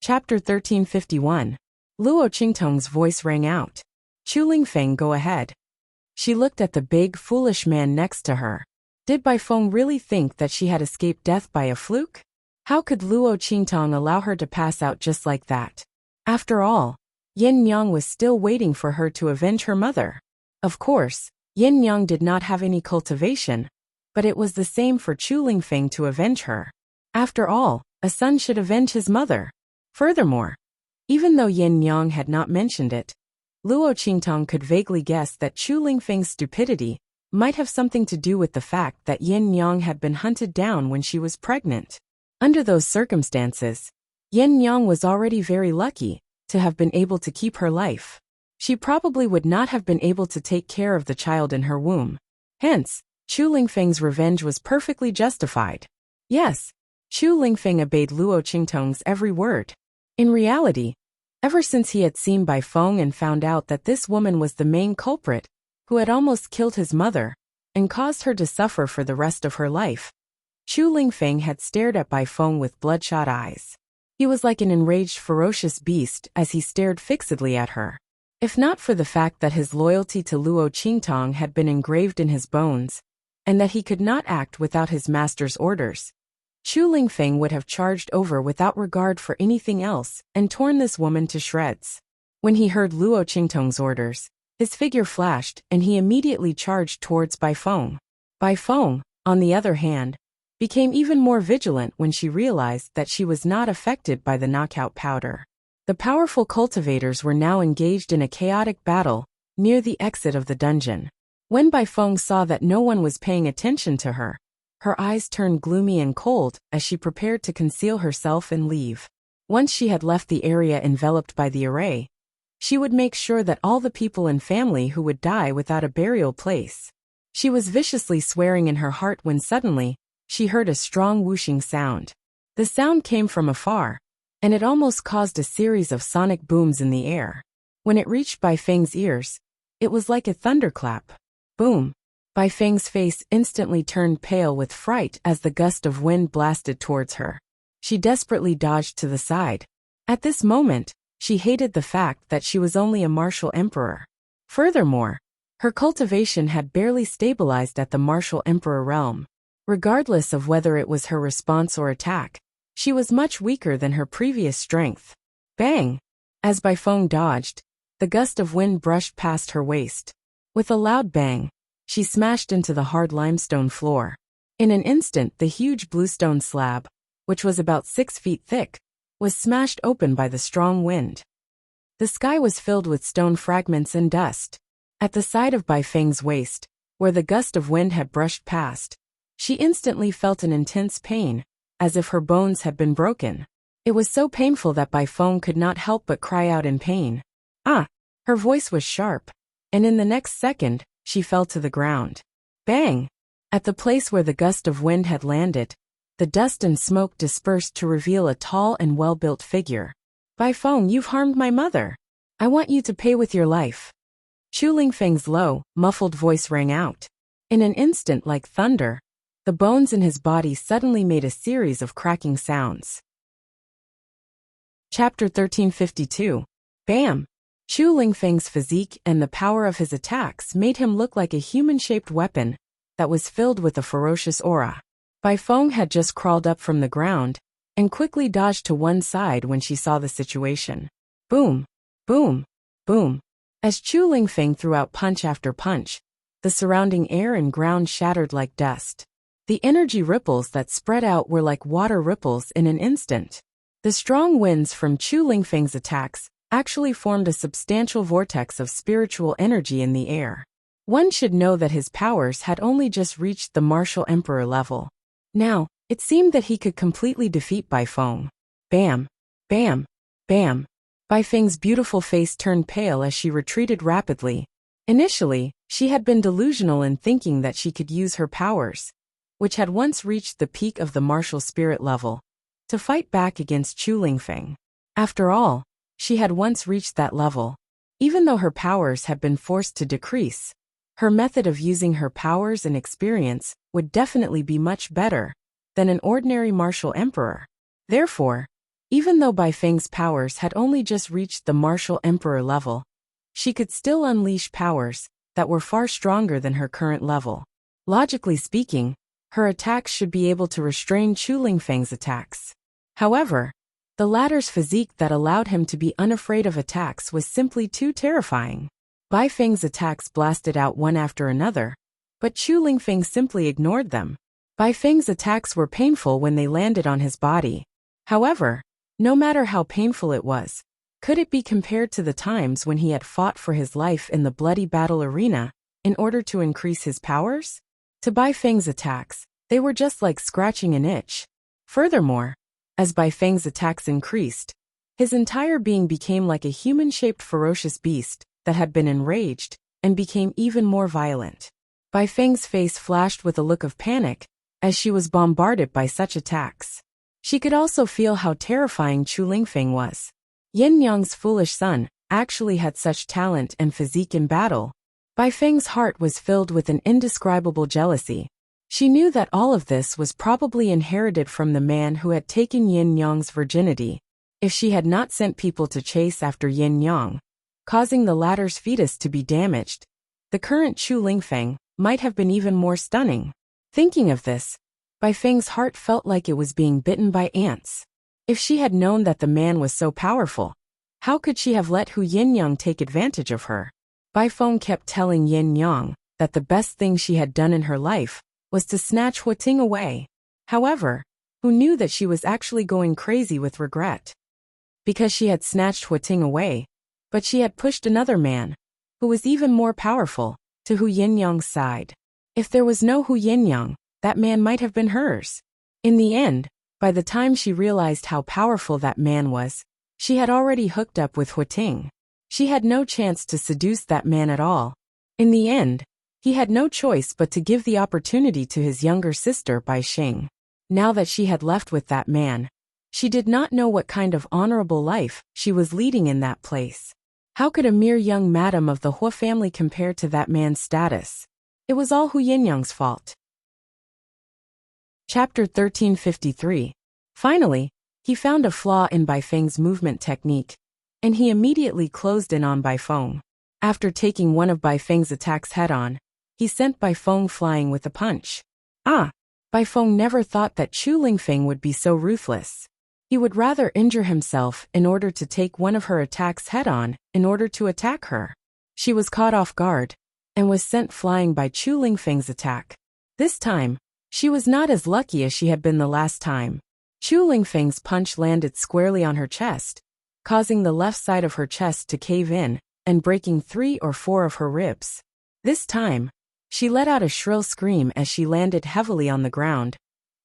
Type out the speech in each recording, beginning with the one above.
Chapter 1351. Luo Qingtong's voice rang out. Chu Lingfeng, go ahead. She looked at the big, foolish man next to her. Did Bai Feng really think that she had escaped death by a fluke? How could Luo Qingtong allow her to pass out just like that? After all, Yin Yang was still waiting for her to avenge her mother. Of course, Yin Yang did not have any cultivation, but it was the same for Chu Lingfeng to avenge her. After all, a son should avenge his mother. Furthermore, even though Yin Yang had not mentioned it, Luo Qingtong could vaguely guess that Chu Lingfeng's stupidity might have something to do with the fact that Yin Yang had been hunted down when she was pregnant. Under those circumstances, Yin Yang was already very lucky to have been able to keep her life. She probably would not have been able to take care of the child in her womb. Hence, Chu Lingfeng's revenge was perfectly justified. Yes, Chu Lingfeng obeyed Luo Qingtong's every word. In reality, ever since he had seen Bai Feng and found out that this woman was the main culprit, who had almost killed his mother and caused her to suffer for the rest of her life, Chu Lingfeng had stared at Bai Feng with bloodshot eyes. He was like an enraged, ferocious beast as he stared fixedly at her. If not for the fact that his loyalty to Luo Qingtong had been engraved in his bones, and that he could not act without his master's orders, Chu Lingfeng would have charged over without regard for anything else and torn this woman to shreds. When he heard Luo Qingtong's orders, his figure flashed and he immediately charged towards Bai Feng. Bai Feng, on the other hand, became even more vigilant when she realized that she was not affected by the knockout powder. The powerful cultivators were now engaged in a chaotic battle near the exit of the dungeon. When Bai Feng saw that no one was paying attention to her, her eyes turned gloomy and cold as she prepared to conceal herself and leave. Once she had left the area enveloped by the array, she would make sure that all the people and family who would die without a burial place. She was viciously swearing in her heart when suddenly, she heard a strong whooshing sound. The sound came from afar, and it almost caused a series of sonic booms in the air. When it reached Bai Feng's ears, it was like a thunderclap. Boom! Bai Feng's face instantly turned pale with fright as the gust of wind blasted towards her. She desperately dodged to the side. At this moment, she hated the fact that she was only a martial emperor. Furthermore, her cultivation had barely stabilized at the martial emperor realm. Regardless of whether it was her response or attack, she was much weaker than her previous strength. Bang! As Bai Feng dodged, the gust of wind brushed past her waist. With a loud bang, she smashed into the hard limestone floor. In an instant, the huge bluestone slab, which was about 6 feet thick, was smashed open by the strong wind. The sky was filled with stone fragments and dust. At the side of Bai Feng's waist, where the gust of wind had brushed past, she instantly felt an intense pain, as if her bones had been broken. It was so painful that Bai Feng could not help but cry out in pain. Ah! Her voice was sharp, and in the next second, she fell to the ground. Bang! At the place where the gust of wind had landed, the dust and smoke dispersed to reveal a tall and well-built figure. Bai Feng, you've harmed my mother. I want you to pay with your life. Chu Lingfeng's low, muffled voice rang out. In an instant, like thunder, the bones in his body suddenly made a series of cracking sounds. Chapter 1352. Bam! Chu Lingfeng's physique and the power of his attacks made him look like a human-shaped weapon that was filled with a ferocious aura. Bai Feng had just crawled up from the ground and quickly dodged to one side when she saw the situation. Boom! Boom! Boom! As Chu Lingfeng threw out punch after punch, the surrounding air and ground shattered like dust. The energy ripples that spread out were like water ripples in an instant. The strong winds from Chu Lingfeng's attacks actually formed a substantial vortex of spiritual energy in the air. One should know that his powers had only just reached the martial emperor level. Now, it seemed that he could completely defeat Bai Feng. Bam! Bam! Bam! Bai Feng's beautiful face turned pale as she retreated rapidly. Initially, she had been delusional in thinking that she could use her powers, which had once reached the peak of the martial spirit level, to fight back against Chu Lingfeng. After all, she had once reached that level. Even though her powers had been forced to decrease, her method of using her powers and experience would definitely be much better than an ordinary martial emperor. Therefore, Even though Bai Feng's powers had only just reached the martial emperor level, she could still unleash powers that were far stronger than her current level. Logically speaking, her attacks should be able to restrain Chu Lingfeng's attacks. However, the latter's physique that allowed him to be unafraid of attacks was simply too terrifying. Bai Feng's attacks blasted out one after another, but Chu Lingfeng simply ignored them. Bai Feng's attacks were painful when they landed on his body. However, no matter how painful it was, could it be compared to the times when he had fought for his life in the bloody battle arena in order to increase his powers? To Bai Feng's attacks, they were just like scratching an itch. Furthermore, as Bai Feng's attacks increased, his entire being became like a human-shaped ferocious beast that had been enraged and became even more violent. Bai Feng's face flashed with a look of panic as she was bombarded by such attacks. She could also feel how terrifying Chu Lingfeng was. Yin Yang's foolish son actually had such talent and physique in battle. Bai Feng's heart was filled with an indescribable jealousy. She knew that all of this was probably inherited from the man who had taken Yin Yang's virginity. If she had not sent people to chase after Yin Yang, causing the latter's fetus to be damaged, the current Chu Lingfeng might have been even more stunning. Thinking of this, Bai Feng's heart felt like it was being bitten by ants. If she had known that the man was so powerful, how could she have let Hu Yin-yang take advantage of her? Bai Feng kept telling Yin-yang that the best thing she had done in her life was to snatch Huating away. However, Hu knew that she was actually going crazy with regret. Because she had snatched Huating away, but she had pushed another man, who was even more powerful, to Hu Yin-yang's side. If there was no Hu Yin-yang, that man might have been hers. In the end, by the time she realized how powerful that man was, she had already hooked up with Huating. She had no chance to seduce that man at all. In the end, he had no choice but to give the opportunity to his younger sister Bai Xing. Now that she had left with that man, she did not know what kind of honorable life she was leading in that place. How could a mere young madam of the Hua family compare to that man's status? It was all Hu Yinyang's fault. Chapter 1353. Finally, he found a flaw in Bai Feng's movement technique, and he immediately closed in on Bai Feng. After taking one of Bai Feng's attacks head-on, he sent Bai Feng flying with a punch. Bai Feng never thought that Chu Lingfeng would be so ruthless. He would rather injure himself in order to take one of her attacks head-on in order to attack her. She was caught off guard and was sent flying by Chu Lingfeng's attack. This time, she was not as lucky as she had been the last time. Chu Lingfeng's punch landed squarely on her chest, causing the left side of her chest to cave in and breaking 3 or 4 of her ribs. This time, she let out a shrill scream as she landed heavily on the ground,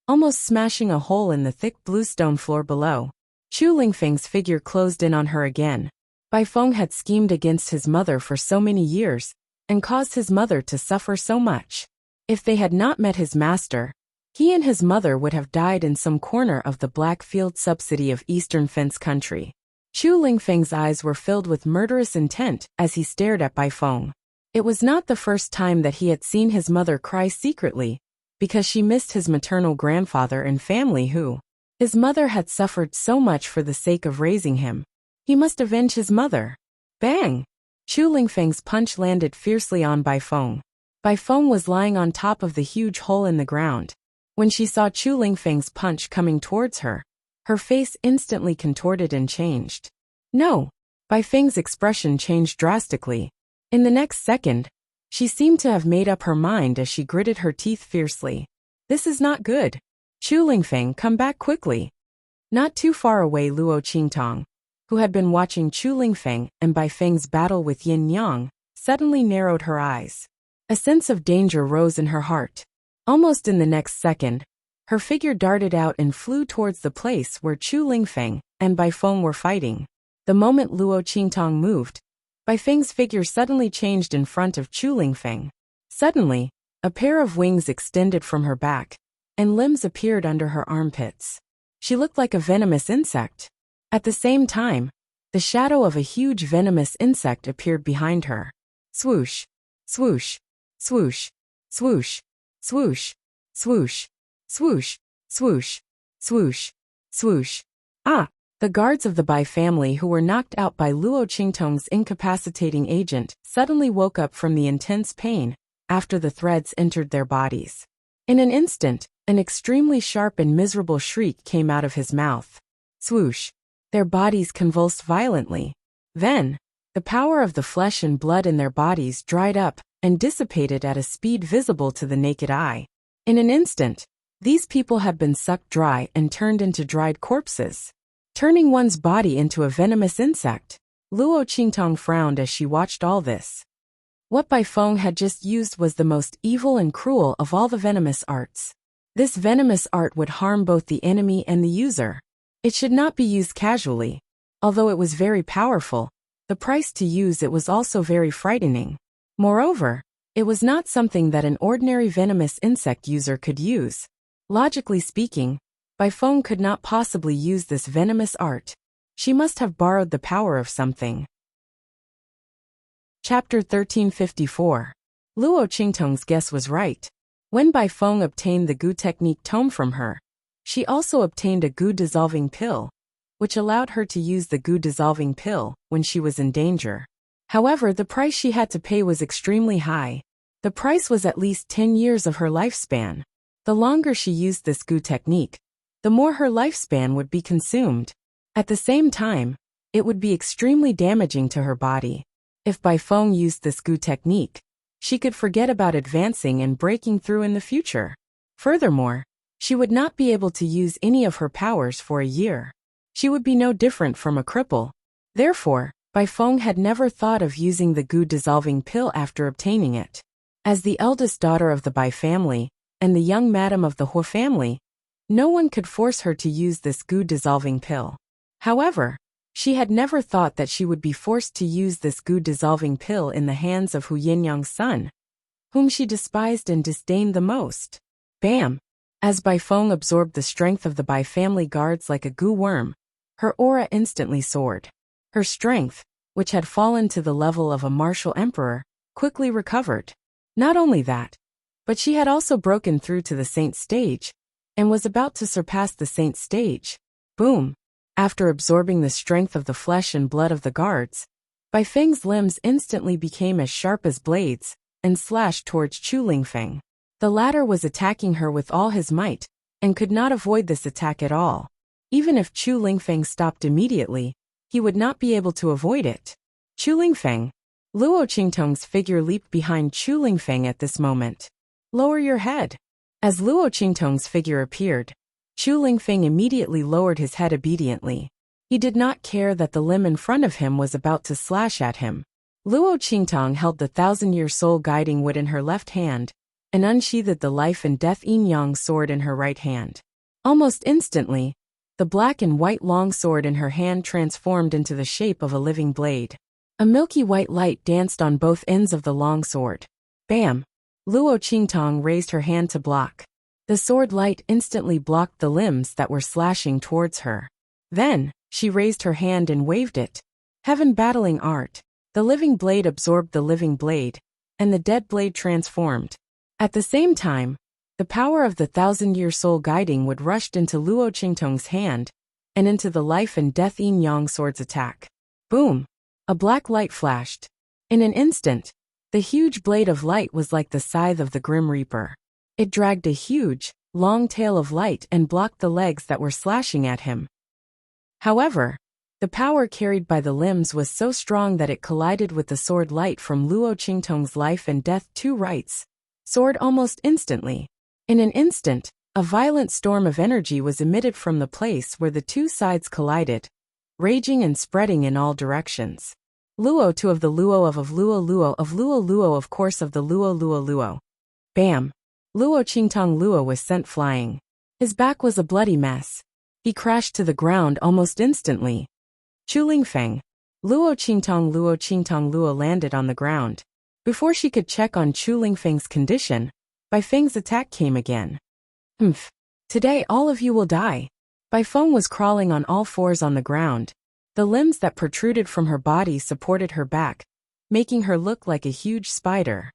almost smashing a hole in the thick bluestone floor below. Chu Lingfeng's figure closed in on her again. Bai Feng had schemed against his mother for so many years and caused his mother to suffer so much. If they had not met his master, he and his mother would have died in some corner of the Blackfield subsidy of Eastern Fence Country. Chu Lingfeng's eyes were filled with murderous intent as he stared at Bai Feng. It was not the first time that he had seen his mother cry secretly, because she missed his maternal grandfather and family who, his mother had suffered so much for the sake of raising him. He must avenge his mother. Bang! Chu Lingfeng's punch landed fiercely on Bai Feng. Bai Feng was lying on top of the huge hole in the ground. When she saw Chu Lingfeng's punch coming towards her, her face instantly contorted and changed. No! Bai Feng's expression changed drastically. In the next second, she seemed to have made up her mind as she gritted her teeth fiercely. This is not good. Chu Lingfeng, come back quickly. Not too far away, Luo Qingtong, who had been watching Chu Lingfeng and Bai Feng's battle with Yin Yang, suddenly narrowed her eyes. A sense of danger rose in her heart. Almost in the next second, her figure darted out and flew towards the place where Chu Lingfeng and Bai Feng were fighting. The moment Luo Qingtong moved, Bai Feng's figure suddenly changed in front of Chu Lingfeng. Suddenly, a pair of wings extended from her back, and limbs appeared under her armpits. She looked like a venomous insect. At the same time, the shadow of a huge venomous insect appeared behind her. Swoosh, swoosh, swoosh, swoosh, swoosh, swoosh, swoosh, swoosh, swoosh, swoosh. The guards of the Bai family who were knocked out by Luo Qingtong's incapacitating agent suddenly woke up from the intense pain after the threads entered their bodies. In an instant, an extremely sharp and miserable shriek came out of his mouth. Swoosh! Their bodies convulsed violently. Then, the power of the flesh and blood in their bodies dried up and dissipated at a speed visible to the naked eye. In an instant, these people had been sucked dry and turned into dried corpses. Turning one's body into a venomous insect. Luo Qingtong frowned as she watched all this. What Bai Feng had just used was the most evil and cruel of all the venomous arts. This venomous art would harm both the enemy and the user. It should not be used casually. Although it was very powerful, the price to use it was also very frightening. Moreover, it was not something that an ordinary venomous insect user could use. Logically speaking, Bai Feng could not possibly use this venomous art. She must have borrowed the power of something. Chapter 1354. Luo Qingtong's guess was right. When Bai Feng obtained the Gu technique tome from her, she also obtained a Gu dissolving pill, which allowed her to use the Gu dissolving pill when she was in danger. However, the price she had to pay was extremely high. The price was at least 10 years of her lifespan. The longer she used this Gu technique, the more her lifespan would be consumed. At the same time, it would be extremely damaging to her body. If Bai Feng used this Gu technique, she could forget about advancing and breaking through in the future. Furthermore, she would not be able to use any of her powers for a year. She would be no different from a cripple. Therefore, Bai Feng had never thought of using the Gu dissolving pill after obtaining it. As the eldest daughter of the Bai family, and the young madam of the Hua family, no one could force her to use this Gu dissolving pill. However, she had never thought that she would be forced to use this Gu dissolving pill in the hands of Hu Yinyang's son, whom she despised and disdained the most. Bam! As Bai Feng absorbed the strength of the Bai family guards like a Gu worm, her aura instantly soared. Her strength, which had fallen to the level of a martial emperor, quickly recovered. Not only that, but she had also broken through to the saint stage, and was about to surpass the saint stage. Boom! After absorbing the strength of the flesh and blood of the guards, Bai Feng's limbs instantly became as sharp as blades, and slashed towards Chu Lingfeng. The latter was attacking her with all his might, and could not avoid this attack at all. Even if Chu Lingfeng stopped immediately, he would not be able to avoid it. Chu Lingfeng. Luo Qingtong's figure leaped behind Chu Lingfeng at this moment. Lower your head. As Luo Qingtong's figure appeared, Chu Lingfeng immediately lowered his head obediently. He did not care that the limb in front of him was about to slash at him. Luo Qingtong held the 1,000-year soul guiding wood in her left hand, and unsheathed the life and death yin-yang sword in her right hand. Almost instantly, the black and white long sword in her hand transformed into the shape of a living blade. A milky white light danced on both ends of the long sword. Bam! Luo Qingtong raised her hand to block. The sword light instantly blocked the limbs that were slashing towards her. Then, she raised her hand and waved it. Heaven battling art. The living blade absorbed the living blade, and the dead blade transformed. At the same time, the power of the 1,000-year soul guiding wood rushed into Luo Qingtong's hand, and into the life and death yin-yang sword's attack. Boom! A black light flashed. In an instant, the huge blade of light was like the scythe of the Grim Reaper. It dragged a huge, long tail of light and blocked the legs that were slashing at him. However, the power carried by the limbs was so strong that it collided with the sword light from Luo Qingtong's life and death two rights. Sword almost instantly. In an instant, a violent storm of energy was emitted from the place where the two sides collided, raging and spreading in all directions. Luo two of the Luo of Luo of Luo of course of the Luo. Bam! Luo Qingtong Luo was sent flying. His back was a bloody mess. He crashed to the ground almost instantly. Chu Lingfeng. Luo Qingtong Luo landed on the ground. Before she could check on Chu Lingfeng's condition, Bai Feng's attack came again. Humph. Today all of you will die. Bai Feng was crawling on all fours on the ground. The limbs that protruded from her body supported her back, making her look like a huge spider.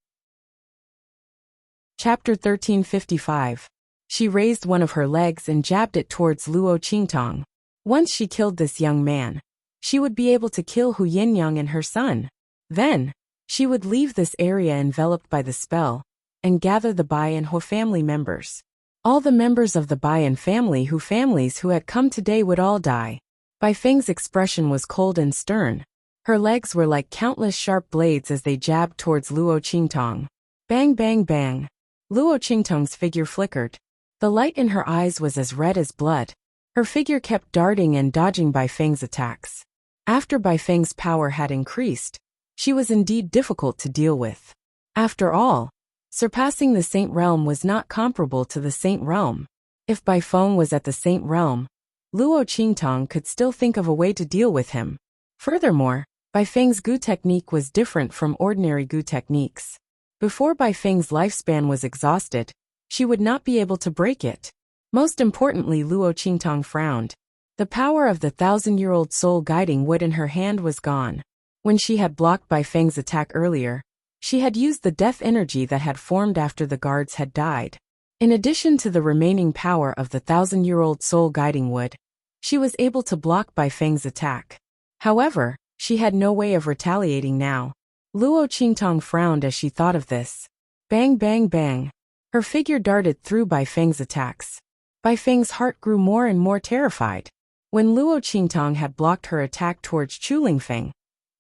Chapter 1355. She raised one of her legs and jabbed it towards Luo Qingtong. Once she killed this young man, she would be able to kill Hu Yinyang and her son. Then, she would leave this area enveloped by the spell, and gather the Bai and Ho family members. All the members of the Bai and families who had come today would all die. Bai Feng's expression was cold and stern. Her legs were like countless sharp blades as they jabbed towards Luo Qingtong. Bang bang bang. Luo Qingtong's figure flickered. The light in her eyes was as red as blood. Her figure kept darting and dodging Bai Feng's attacks. After Bai Feng's power had increased, she was indeed difficult to deal with. After all, surpassing the Saint Realm was not comparable to the Saint Realm. If Bai Feng was at the Saint Realm, Luo Qingtong could still think of a way to deal with him. Furthermore, Bai Feng's Gu technique was different from ordinary Gu techniques. Before Bai Feng's lifespan was exhausted, she would not be able to break it. Most importantly, Luo Qingtong frowned. The power of the 1,000-year-old soul guiding wood in her hand was gone. When she had blocked Bai Feng's attack earlier, she had used the death energy that had formed after the guards had died. In addition to the remaining power of the 1,000-year-old soul guiding wood, she was able to block Bai Feng's attack. However, she had no way of retaliating now. Luo Qingtong frowned as she thought of this. Bang bang bang. Her figure darted through Bai Feng's attacks. Bai Feng's heart grew more and more terrified. When Luo Qingtong had blocked her attack towards Chu Lingfeng,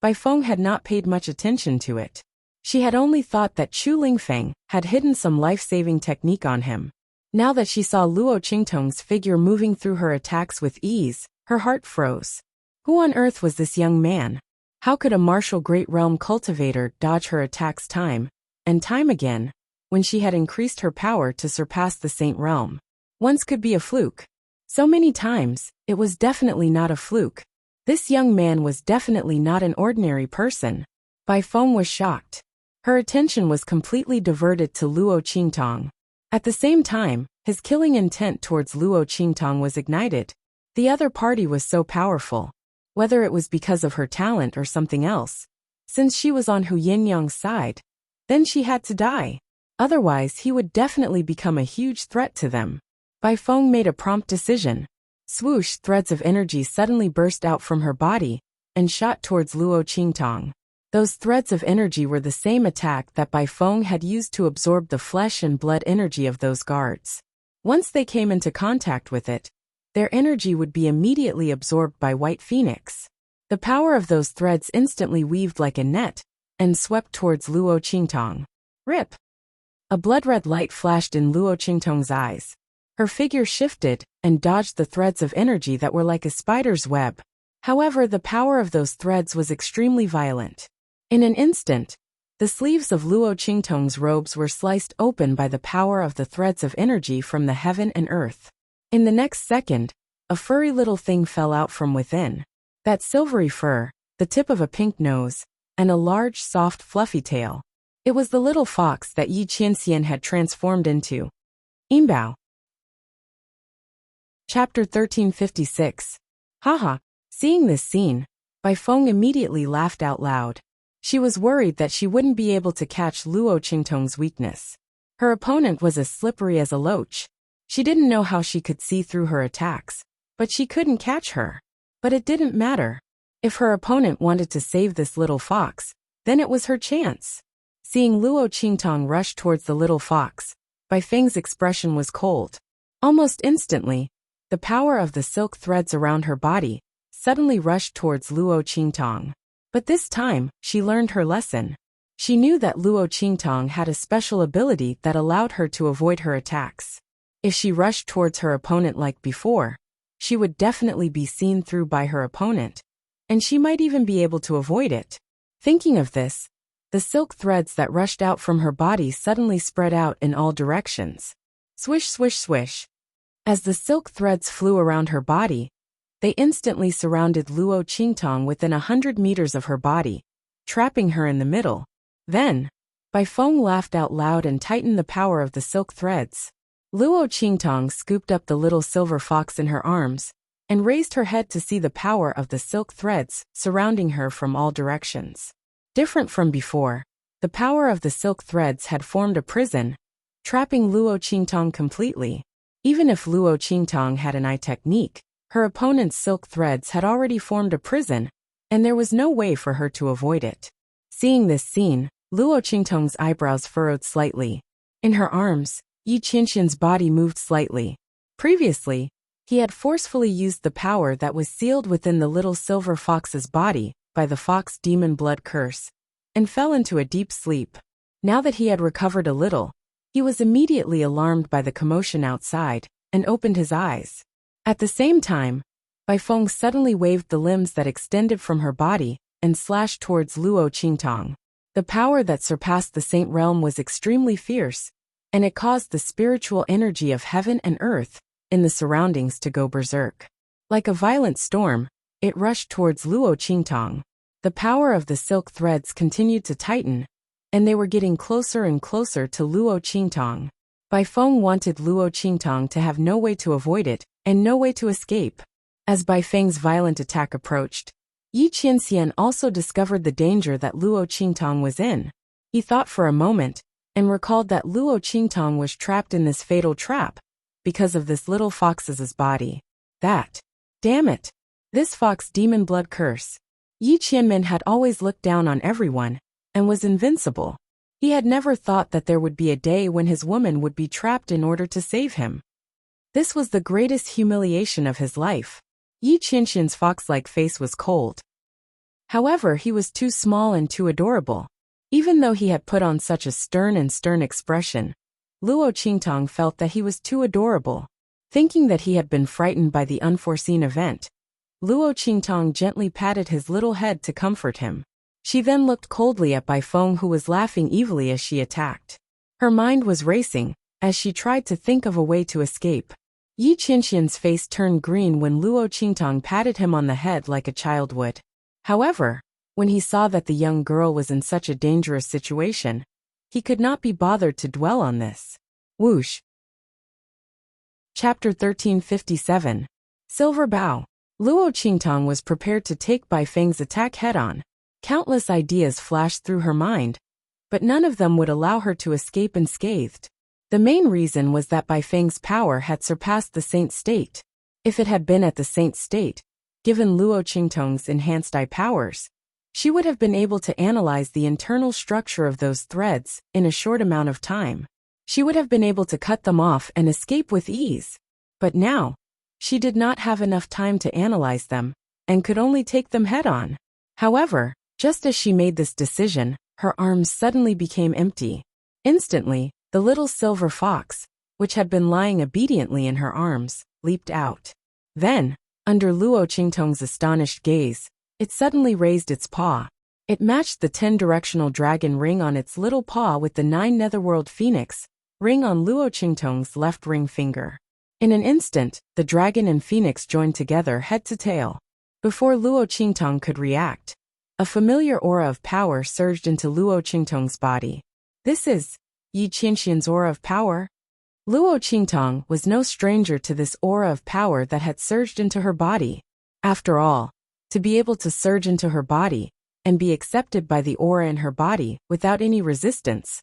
Bai Feng had not paid much attention to it. She had only thought that Chu Lingfeng had hidden some life-saving technique on him. Now that she saw Luo Qingtong's figure moving through her attacks with ease, her heart froze. Who on earth was this young man? How could a martial great realm cultivator dodge her attacks time and time again, when she had increased her power to surpass the Saint Realm? Once could be a fluke. So many times, it was definitely not a fluke. This young man was definitely not an ordinary person. Bai Feng was shocked. Her attention was completely diverted to Luo Qingtong. At the same time, his killing intent towards Luo Qingtong was ignited. The other party was so powerful. Whether it was because of her talent or something else, since she was on Hu Yinyang's side, then she had to die. Otherwise, he would definitely become a huge threat to them. Bai Feng made a prompt decision. Swoosh, threads of energy suddenly burst out from her body and shot towards Luo Qingtong. Those threads of energy were the same attack that Bai Feng had used to absorb the flesh and blood energy of those guards. Once they came into contact with it, their energy would be immediately absorbed by White Phoenix. The power of those threads instantly weaved like a net and swept towards Luo Qingtong. Rip! A blood-red light flashed in Luo Qingtong's eyes. Her figure shifted and dodged the threads of energy that were like a spider's web. However, the power of those threads was extremely violent. In an instant, the sleeves of Luo Qingtong's robes were sliced open by the power of the threads of energy from the heaven and earth. In the next second, a furry little thing fell out from within. That silvery fur, the tip of a pink nose, and a large, soft, fluffy tail. It was the little fox that Yi Qianxian had transformed into. Imbao. Chapter 1356. Haha. Seeing this scene, Bai Feng immediately laughed out loud. She was worried that she wouldn't be able to catch Luo Qingtong's weakness. Her opponent was as slippery as a loach. She didn't know how she could see through her attacks, but she couldn't catch her. But it didn't matter. If her opponent wanted to save this little fox, then it was her chance. Seeing Luo Qingtong rush towards the little fox, Bai Feng's expression was cold. Almost instantly, the power of the silk threads around her body suddenly rushed towards Luo Qingtong. But this time, she learned her lesson. She knew that Luo Qingtong had a special ability that allowed her to avoid her attacks. If she rushed towards her opponent like before, she would definitely be seen through by her opponent, and she might even be able to avoid it. Thinking of this, the silk threads that rushed out from her body suddenly spread out in all directions. Swish, swish, swish. As the silk threads flew around her body, they instantly surrounded Luo Qingtong within 100 meters of her body, trapping her in the middle. Then, Bai Feng laughed out loud and tightened the power of the silk threads. Luo Qingtong scooped up the little silver fox in her arms and raised her head to see the power of the silk threads surrounding her from all directions. Different from before, the power of the silk threads had formed a prison, trapping Luo Qingtong completely. Even if Luo Qingtong had an eye technique, Her opponent's silk threads had already formed a prison, and there was no way for her to avoid it. Seeing this scene, Luo Qingtong's eyebrows furrowed slightly. In her arms, Yi Qianxian's body moved slightly. Previously, he had forcefully used the power that was sealed within the little silver fox's body by the fox demon blood curse, and fell into a deep sleep. Now that he had recovered a little, he was immediately alarmed by the commotion outside, and opened his eyes. At the same time, Bai Feng suddenly waved the limbs that extended from her body, and slashed towards Luo Qingtong. The power that surpassed the saint realm was extremely fierce, and it caused the spiritual energy of heaven and earth in the surroundings to go berserk. Like a violent storm, it rushed towards Luo Qingtong. The power of the silk threads continued to tighten, and they were getting closer and closer to Luo Qingtong. Bai Feng wanted Luo Qingtong to have no way to avoid it, and no way to escape. As Bai Feng's violent attack approached, Yi Qianxian also discovered the danger that Luo Qingtong was in. He thought for a moment, and recalled that Luo Qingtong was trapped in this fatal trap, because of this little fox's body. Damn it! This fox demon blood curse. Yi Qianmin had always looked down on everyone, and was invincible. He had never thought that there would be a day when his woman would be trapped in order to save him. This was the greatest humiliation of his life. Yi Qianxian's fox-like face was cold. However, he was too small and too adorable. Even though he had put on such a stern expression, Luo Qingtong felt that he was too adorable. Thinking that he had been frightened by the unforeseen event, Luo Qingtong gently patted his little head to comfort him. She then looked coldly at Bai Feng, who was laughing evilly as she attacked. Her mind was racing, as she tried to think of a way to escape. Yi Qianxian's face turned green when Luo Qingtong patted him on the head like a child would. However, when he saw that the young girl was in such a dangerous situation, he could not be bothered to dwell on this. Whoosh! Chapter 1357. Silver Bow. Luo Qingtong was prepared to take Bai Feng's attack head-on. Countless ideas flashed through her mind, but none of them would allow her to escape unscathed. The main reason was that Bai Feng's power had surpassed the saint state. If it had been at the saint state, given Luo Qingtong's enhanced eye powers, she would have been able to analyze the internal structure of those threads in a short amount of time. She would have been able to cut them off and escape with ease. But now, she did not have enough time to analyze them, and could only take them head-on. However, just as she made this decision, her arms suddenly became empty. Instantly, the little silver fox, which had been lying obediently in her arms, leaped out. Then, under Luo Qingtong's astonished gaze, it suddenly raised its paw. It matched the 10-directional dragon ring on its little paw with the 9 netherworld phoenix ring on Luo Qingtong's left ring finger. In an instant, the dragon and phoenix joined together head to tail. Before Luo Qingtong could react, a familiar aura of power surged into Luo Qingtong's body. This is Yi Qianxian's aura of power. Luo Qingtong was no stranger to this aura of power that had surged into her body. After all, to be able to surge into her body, and be accepted by the aura in her body without any resistance,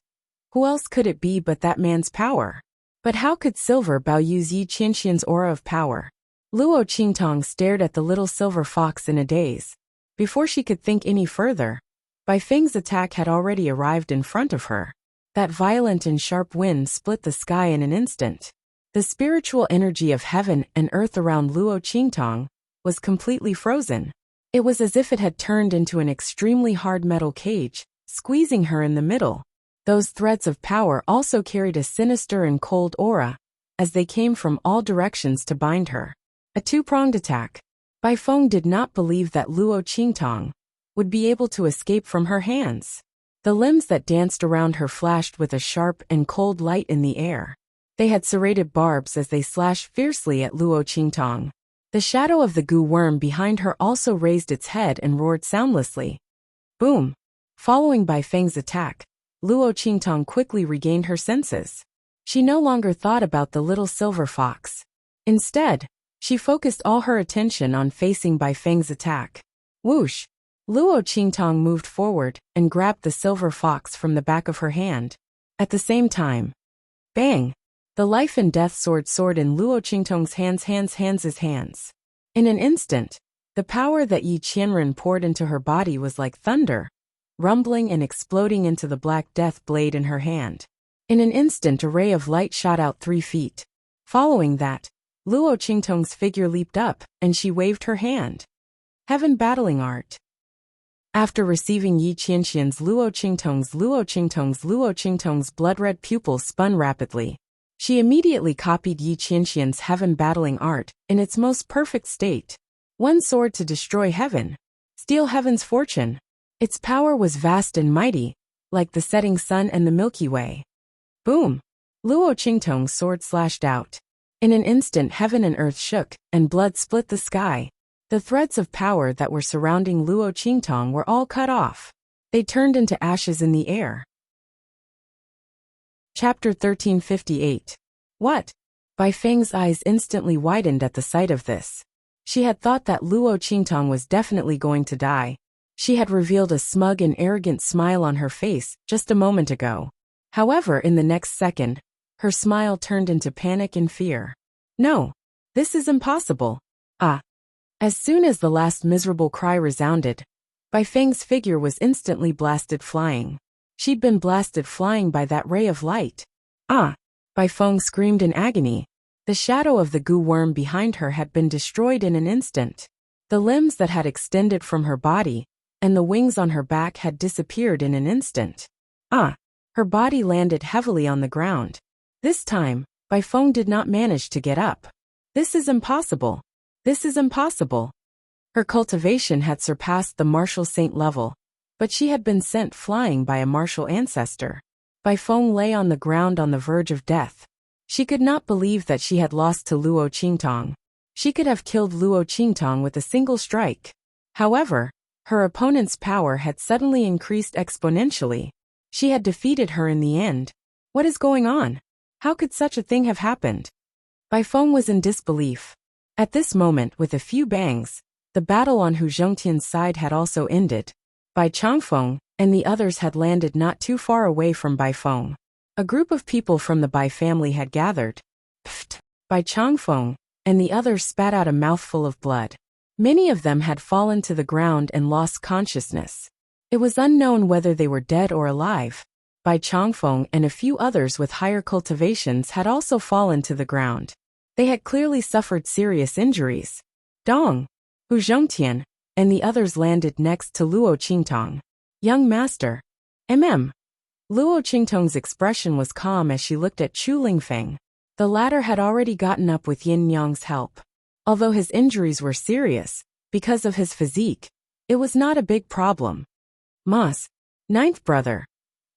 who else could it be but that man's power? But how could Silver Bao use Yi Qianxian's aura of power? Luo Qingtong stared at the little silver fox in a daze. Before she could think any further, Bai Feng's attack had already arrived in front of her. That violent and sharp wind split the sky in an instant. The spiritual energy of heaven and earth around Luo Qingtong was completely frozen. It was as if it had turned into an extremely hard metal cage, squeezing her in the middle. Those threads of power also carried a sinister and cold aura, as they came from all directions to bind her. A two-pronged attack. Bai Feng did not believe that Luo Qingtong would be able to escape from her hands. The limbs that danced around her flashed with a sharp and cold light in the air. They had serrated barbs as they slashed fiercely at Luo Qingtong. The shadow of the goo worm behind her also raised its head and roared soundlessly. Boom! Following Bai Feng's attack, Luo Qingtong quickly regained her senses. She no longer thought about the little silver fox. Instead, she focused all her attention on facing Bai Feng's attack. Whoosh! Luo Qingtong moved forward and grabbed the silver fox from the back of her hand. At the same time, bang! The life and death sword in Luo Qingtong's hands. In an instant, the power that Yi Qianren poured into her body was like thunder, rumbling and exploding into the black death blade in her hand. In an instant, a ray of light shot out 3 feet. Following that, Luo Qingtong's figure leaped up, and she waved her hand. Heaven battling art. After receiving Yi Qianxian's Luo Qingtong's blood-red pupils spun rapidly. She immediately copied Yi Qianxian's heaven battling art in its most perfect state. One sword to destroy heaven. Steal heaven's fortune. Its power was vast and mighty, like the setting sun and the Milky Way. Boom! Luo Qingtong's sword slashed out. In an instant, heaven and earth shook, and blood split the sky. The threads of power that were surrounding Luo Qingtong were all cut off. They turned into ashes in the air. Chapter 1358. What? Bai Feng's eyes instantly widened at the sight of this. She had thought that Luo Qingtong was definitely going to die. She had revealed a smug and arrogant smile on her face just a moment ago. However, in the next second, her smile turned into panic and fear. No, this is impossible. Ah! As soon as the last miserable cry resounded, Bai Feng's figure was instantly blasted flying. She'd been blasted flying by that ray of light. Ah! Bai Feng screamed in agony. The shadow of the goo worm behind her had been destroyed in an instant. The limbs that had extended from her body and the wings on her back had disappeared in an instant. Ah! Her body landed heavily on the ground. This time, Bai Feng did not manage to get up. This is impossible. This is impossible. Her cultivation had surpassed the martial saint level, but she had been sent flying by a martial ancestor. Bai Feng lay on the ground on the verge of death. She could not believe that she had lost to Luo Qingtong. She could have killed Luo Qingtong with a single strike. However, her opponent's power had suddenly increased exponentially. She had defeated her in the end. What is going on? How could such a thing have happened? Bai Feng was in disbelief. At this moment, with a few bangs, the battle on Hu Zhongtian's side had also ended. Bai Changfeng and the others had landed not too far away from Bai Feng. A group of people from the Bai family had gathered. Pfft! Bai Changfeng and the others spat out a mouthful of blood. Many of them had fallen to the ground and lost consciousness. It was unknown whether they were dead or alive. Bai Changfeng and a few others with higher cultivations had also fallen to the ground. They had clearly suffered serious injuries. Dong, Hu Zhongtian, and the others landed next to Luo Qingtong. Young master. Luo Qingtong's expression was calm as she looked at Chu Lingfeng. The latter had already gotten up with Yin Yang's help. Although his injuries were serious, because of his physique, it was not a big problem. Mas, ninth brother.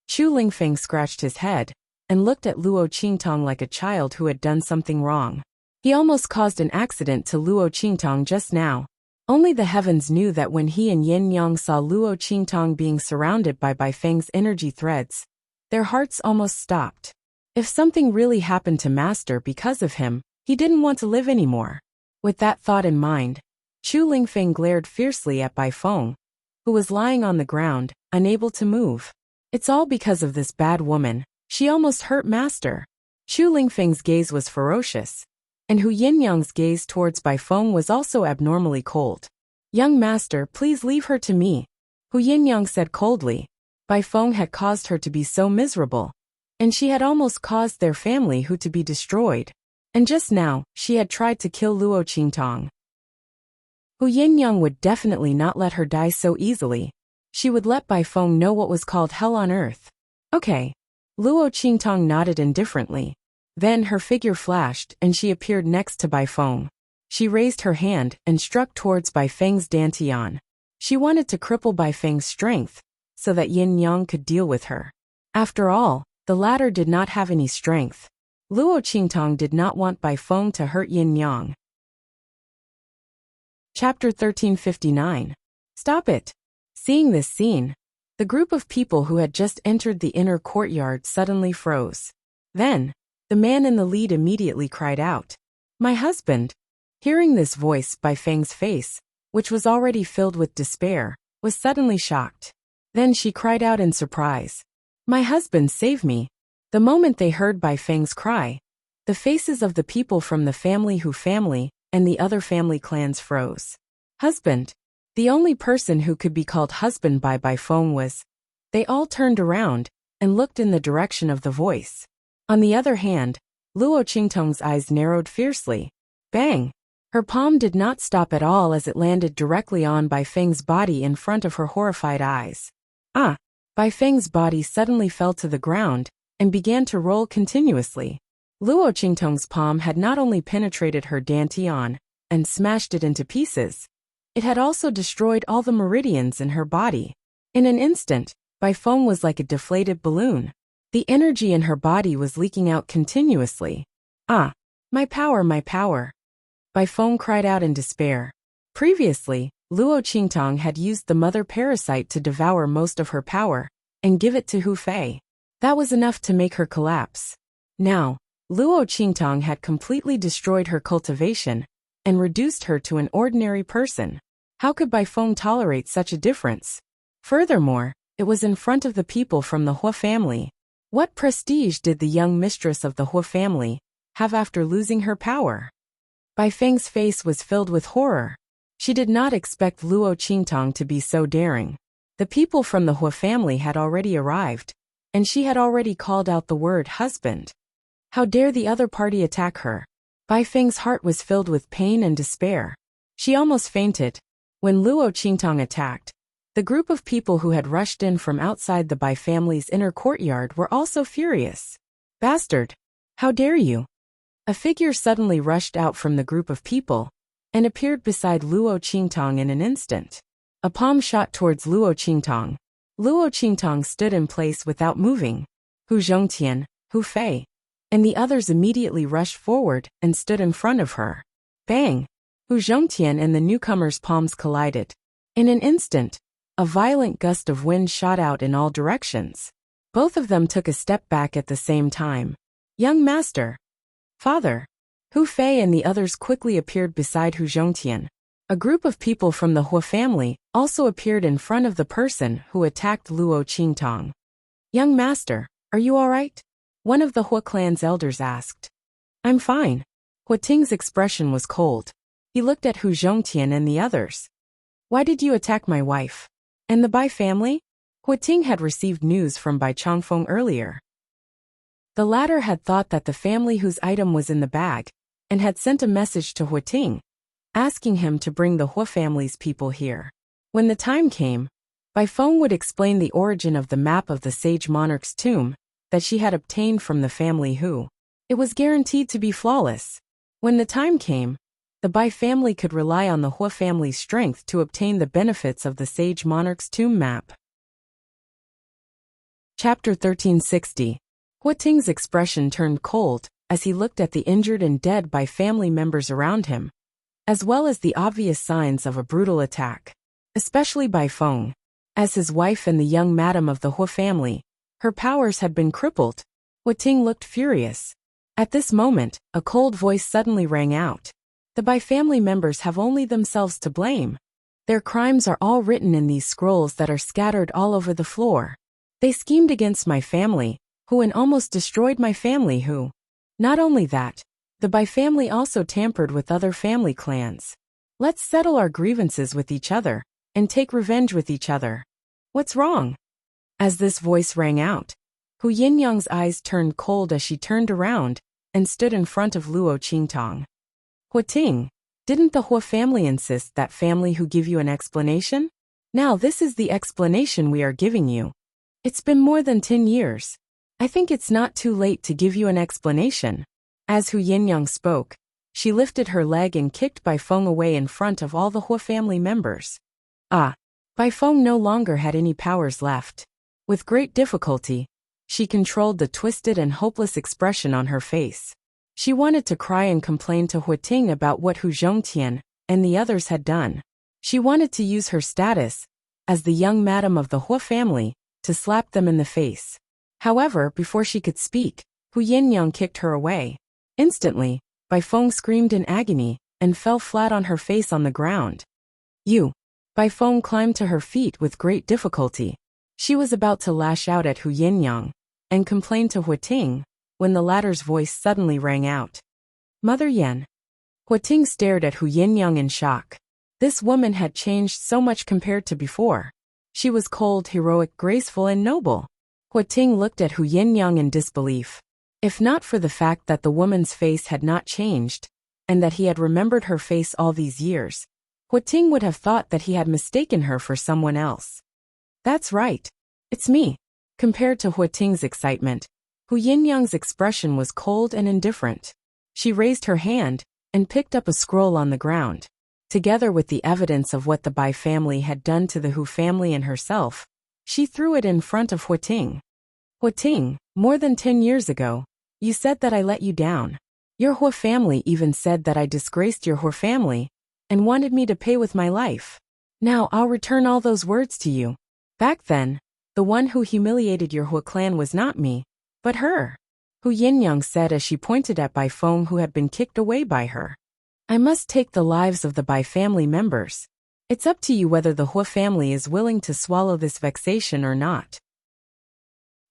Chu Lingfeng scratched his head and looked at Luo Qingtong like a child who had done something wrong. He almost caused an accident to Luo Qingtong just now. Only the heavens knew that when he and Yin Yang saw Luo Qingtong being surrounded by Bai Feng's energy threads, their hearts almost stopped. If something really happened to Master because of him, he didn't want to live anymore. With that thought in mind, Chu Lingfeng glared fiercely at Bai Feng, who was lying on the ground, unable to move. It's all because of this bad woman. She almost hurt Master. Chu Lingfeng's gaze was ferocious, and Hu Yinyang's gaze towards Bai Feng was also abnormally cold. Young master, please leave her to me, Hu Yinyang said coldly. Bai Feng had caused her to be so miserable, and she had almost caused their family to be destroyed. And just now, she had tried to kill Luo Qingtong. Hu Yinyang would definitely not let her die so easily. She would let Bai Feng know what was called hell on earth. Okay. Luo Qingtong nodded indifferently. Then her figure flashed and she appeared next to Bai Feng. She raised her hand and struck towards Bai Feng's dantian. She wanted to cripple Bai Feng's strength, so that Yin Yang could deal with her. After all, the latter did not have any strength. Luo Qingtong did not want Bai Feng to hurt Yin Yang. Chapter 1359. Stop it! Seeing this scene, the group of people who had just entered the inner courtyard suddenly froze. Then, the man in the lead immediately cried out, "My husband!" Hearing this voice, Bai Feng's face, which was already filled with despair, was suddenly shocked. Then she cried out in surprise, "My husband, save me!" The moment they heard Bai Feng's cry, the faces of the people from the family and the other family clans froze. Husband. The only person who could be called husband by Bai Feng was. They all turned around and looked in the direction of the voice. On the other hand, Luo Qingtong's eyes narrowed fiercely. Bang! Her palm did not stop at all as it landed directly on Bai Feng's body in front of her horrified eyes. Ah! Bai Feng's body suddenly fell to the ground and began to roll continuously. Luo Qingtong's palm had not only penetrated her dantian and smashed it into pieces, it had also destroyed all the meridians in her body. In an instant, Bai Feng was like a deflated balloon. The energy in her body was leaking out continuously. Ah! My power, my power! Bai Feng cried out in despair. Previously, Luo Qingtong had used the mother parasite to devour most of her power and give it to Hu Fei. That was enough to make her collapse. Now, Luo Qingtong had completely destroyed her cultivation and reduced her to an ordinary person. How could Bai Feng tolerate such a difference? Furthermore, it was in front of the people from the Hua family. What prestige did the young mistress of the Hua family have after losing her power? Bai Feng's face was filled with horror. She did not expect Luo Qingtong to be so daring. The people from the Hua family had already arrived, and she had already called out the word husband. How dare the other party attack her? Bai Feng's heart was filled with pain and despair. She almost fainted. When Luo Qingtong attacked, the group of people who had rushed in from outside the Bai family's inner courtyard were also furious. Bastard! How dare you! A figure suddenly rushed out from the group of people and appeared beside Luo Qingtong in an instant. A palm shot towards Luo Qingtong. Luo Qingtong stood in place without moving. Hu Zhongtian, Hu Fei, and the others immediately rushed forward and stood in front of her. Bang! Hu Zhongtian and the newcomer's palms collided. In an instant, a violent gust of wind shot out in all directions. Both of them took a step back at the same time. Young master! Father! Hu Fei and the others quickly appeared beside Hu Zhongtian. A group of people from the Hua family also appeared in front of the person who attacked Luo Qingtong. Young master, are you all right? One of the Hua clan's elders asked. I'm fine. Hua Ting's expression was cold. He looked at Hu Zhongtian and the others. Why did you attack my wife? And the Bai family? Hua Ting had received news from Bai Changfeng earlier. The latter had thought that the family whose item was in the bag and had sent a message to Hua Ting, asking him to bring the Hua family's people here. When the time came, Bai Feng would explain the origin of the map of the sage monarch's tomb that she had obtained from the family Hu. It was guaranteed to be flawless. When the time came, the Bai family could rely on the Hua family's strength to obtain the benefits of the sage monarch's tomb map. Chapter 1360. Hua Ting's expression turned cold as he looked at the injured and dead Bai family members around him, as well as the obvious signs of a brutal attack. Especially Bai Feng. As his wife and the young madam of the Hua family, her powers had been crippled. Hua Ting looked furious. At this moment, a cold voice suddenly rang out. The Bai family members have only themselves to blame. Their crimes are all written in these scrolls that are scattered all over the floor. They schemed against my family, Hu, and almost destroyed my family Hu. Not only that, the Bai family also tampered with other family clans. Let's settle our grievances with each other and take revenge with each other. What's wrong? As this voice rang out, Hu Yinyang's eyes turned cold as she turned around and stood in front of Luo Qingtong. Hua Ting, didn't the Hua family insist that family Hu give you an explanation? Now this is the explanation we are giving you. It's been more than 10 years. I think it's not too late to give you an explanation. As Hu Yinyang spoke, she lifted her leg and kicked Bai Feng away in front of all the Hua family members. Ah! Bai Feng no longer had any powers left. With great difficulty, she controlled the twisted and hopeless expression on her face. She wanted to cry and complain to Hua Ting about what Hu Zhongtian and the others had done. She wanted to use her status as the young madam of the Hua family to slap them in the face. However, before she could speak, Hu Yinyang kicked her away. Instantly, Bai Feng screamed in agony and fell flat on her face on the ground. You! Bai Feng climbed to her feet with great difficulty. She was about to lash out at Hu Yinyang and complain to Hua Ting when the latter's voice suddenly rang out. Mother Yan! Hua Ting stared at Hu Yinyang in shock. This woman had changed so much compared to before. She was cold, heroic, graceful, and noble. Hua Ting looked at Hu Yinyang in disbelief. If not for the fact that the woman's face had not changed, and that he had remembered her face all these years, Hua Ting would have thought that he had mistaken her for someone else. That's right. It's me. Compared to Hua Ting's excitement, Hu Yinyang's expression was cold and indifferent. She raised her hand and picked up a scroll on the ground. Together with the evidence of what the Bai family had done to the Hu family and herself, she threw it in front of Hua Ting. Hua Ting, more than 10 years ago, you said that I let you down. Your Hua family even said that I disgraced your Hua family and wanted me to pay with my life. Now I'll return all those words to you. Back then, the one who humiliated your Hua clan was not me, but her. Hu Yinyang said as she pointed at Bai Feng, who had been kicked away by her. I must take the lives of the Bai family members. It's up to you whether the Hua family is willing to swallow this vexation or not.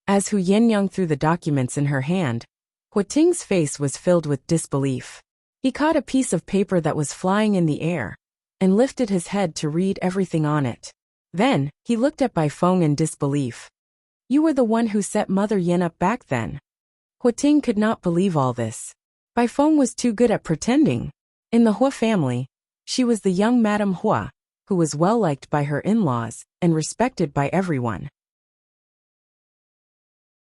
As Hu Yinyang threw the documents in her hand, Hua Ting's face was filled with disbelief. He caught a piece of paper that was flying in the air and lifted his head to read everything on it. Then, he looked at Bai Feng in disbelief. You were the one who set Mother Yin up back then. Hua Ting could not believe all this. Bai Feng was too good at pretending. In the Hua family, she was the young Madame Hua, who was well liked by her in-laws and respected by everyone.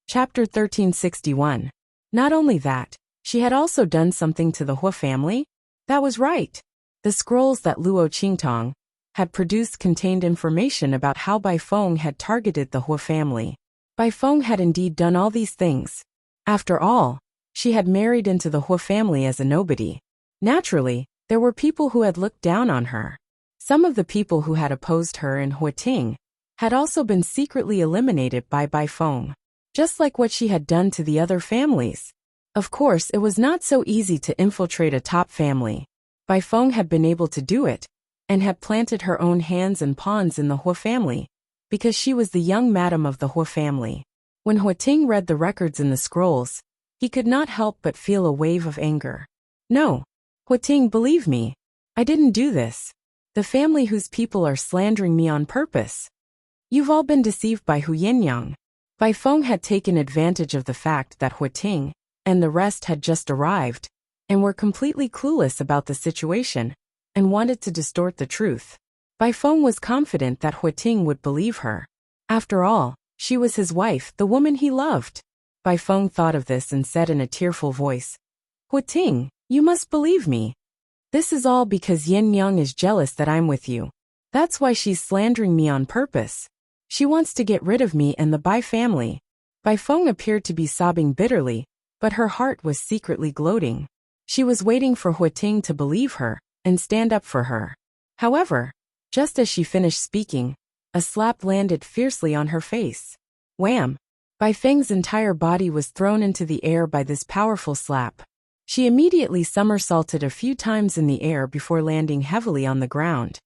Chapter 1361. Not only that, she had also done something to the Hua family? That was right. The scrolls that Luo Qingtong had produced contained information about how Bai Feng had targeted the Hua family. Bai Feng had indeed done all these things. After all, she had married into the Hua family as a nobody. Naturally, there were people who had looked down on her. Some of the people who had opposed her and Hua Ting had also been secretly eliminated by Bai Feng, just like what she had done to the other families. Of course, it was not so easy to infiltrate a top family. Bai Feng had been able to do it, and had planted her own hands and pawns in the Hua family, because she was the young madam of the Hua family. When Hua Ting read the records in the scrolls, he could not help but feel a wave of anger. No, Hua Ting, believe me. I didn't do this. The family whose people are slandering me on purpose. You've all been deceived by Hu Yinyang. Bai Feng had taken advantage of the fact that Hua Ting and the rest had just arrived, and were completely clueless about the situation, and wanted to distort the truth. Bai Feng was confident that Hua Ting would believe her. After all, she was his wife, the woman he loved. Bai Feng thought of this and said in a tearful voice, Hua Ting, you must believe me. This is all because Yin Yang is jealous that I'm with you. That's why she's slandering me on purpose. She wants to get rid of me and the Bai family. Bai Feng appeared to be sobbing bitterly, but her heart was secretly gloating. She was waiting for Hua Ting to believe her and stand up for her. However, just as she finished speaking, a slap landed fiercely on her face. Wham! Bai Feng's entire body was thrown into the air by this powerful slap. She immediately somersaulted a few times in the air before landing heavily on the ground.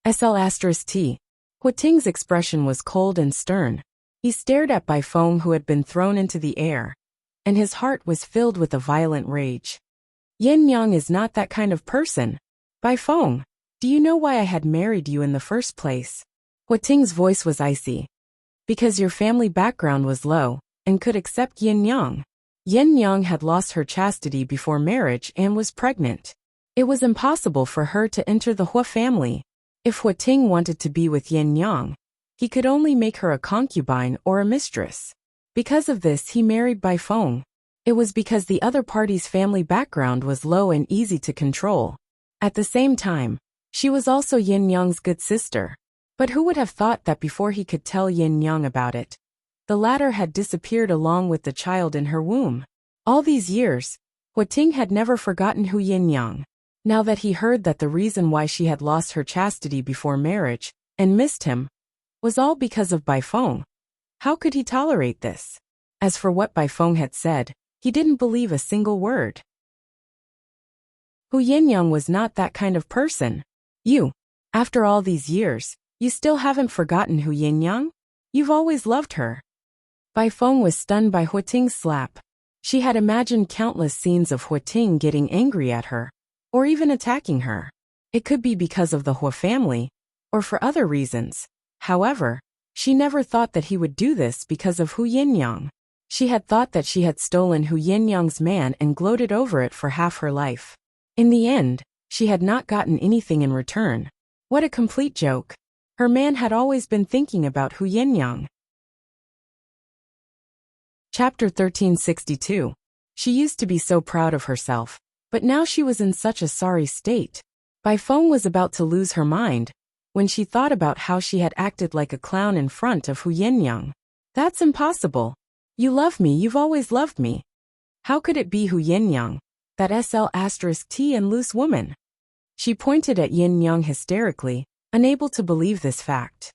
SL*T. Hua Ting's expression was cold and stern. He stared at Bai Feng, who had been thrown into the air, and his heart was filled with a violent rage. Yin Yang is not that kind of person. Bai Feng, do you know why I had married you in the first place? Hua Ting's voice was icy. Because your family background was low, and could accept Yin Yang. Yin Yang had lost her chastity before marriage and was pregnant. It was impossible for her to enter the Hua family. If Hua Ting wanted to be with Yin Yang, he could only make her a concubine or a mistress. Because of this, he married Bai Feng. It was because the other party's family background was low and easy to control. At the same time, she was also Yin Yang's good sister. But who would have thought that before he could tell Yin Yang about it, the latter had disappeared along with the child in her womb. All these years, Hua Ting had never forgotten Hu Yinyang. Now that he heard that the reason why she had lost her chastity before marriage, and missed him, was all because of Bai Feng, how could he tolerate this? As for what Bai Feng had said, he didn't believe a single word. Hu Yinyang was not that kind of person. You, after all these years, you still haven't forgotten Hu Yinyang? You've always loved her. Bai Feng was stunned by Hua Ting's slap. She had imagined countless scenes of Hua Ting getting angry at her, or even attacking her. It could be because of the Hua family, or for other reasons. However, she never thought that he would do this because of Hu Yinyang. She had thought that she had stolen Hu Yinyang's man and gloated over it for half her life. In the end, she had not gotten anything in return. What a complete joke. Her man had always been thinking about Hu Yinyang. Chapter 1362. She used to be so proud of herself, but now she was in such a sorry state. Bai Feng was about to lose her mind when she thought about how she had acted like a clown in front of Hu Yinyang. That's impossible. You love me, you've always loved me. How could it be Hu Yinyang, that SL*T and loose woman? She pointed at Yinyang hysterically, unable to believe this fact.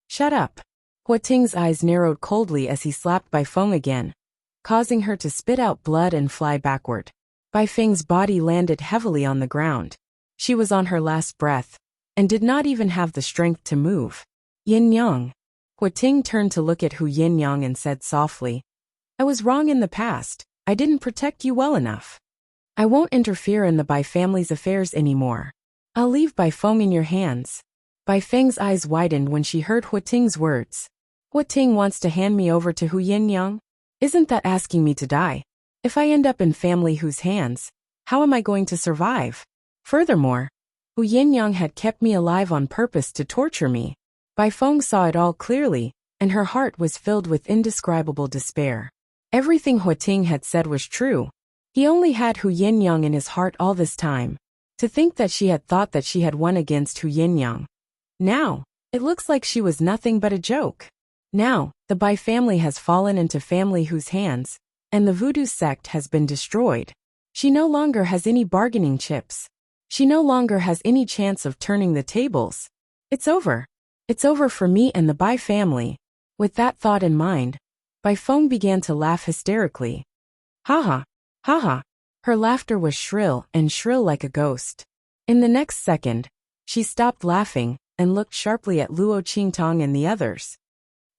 Shut up. Hua Ting's eyes narrowed coldly as he slapped Bai Feng again, causing her to spit out blood and fly backward. Bai Feng's body landed heavily on the ground. She was on her last breath, and did not even have the strength to move. Yinyang. Hua Ting turned to look at Hu Yinyang and said softly, I was wrong in the past, I didn't protect you well enough. I won't interfere in the Bai family's affairs anymore. I'll leave Bai Feng in your hands. Bai Feng's eyes widened when she heard Hua Ting's words. Hua Ting wants to hand me over to Hu Yinyang? Isn't that asking me to die? If I end up in family Hu's hands, how am I going to survive? Furthermore, Hu Yinyang had kept me alive on purpose to torture me. Bai Feng saw it all clearly, and her heart was filled with indescribable despair. Everything Hua Ting had said was true. He only had Hu Yinyang in his heart all this time. To think that she had thought that she had won against Hu Yinyang. Now, it looks like she was nothing but a joke. Now, the Bai family has fallen into family Hu's hands, and the voodoo sect has been destroyed. She no longer has any bargaining chips. She no longer has any chance of turning the tables. It's over. It's over for me and the Bai family. With that thought in mind, Bai Feng began to laugh hysterically. Ha ha, ha ha. Her laughter was shrill like a ghost. In the next second, she stopped laughing and looked sharply at Luo Qingtong and the others.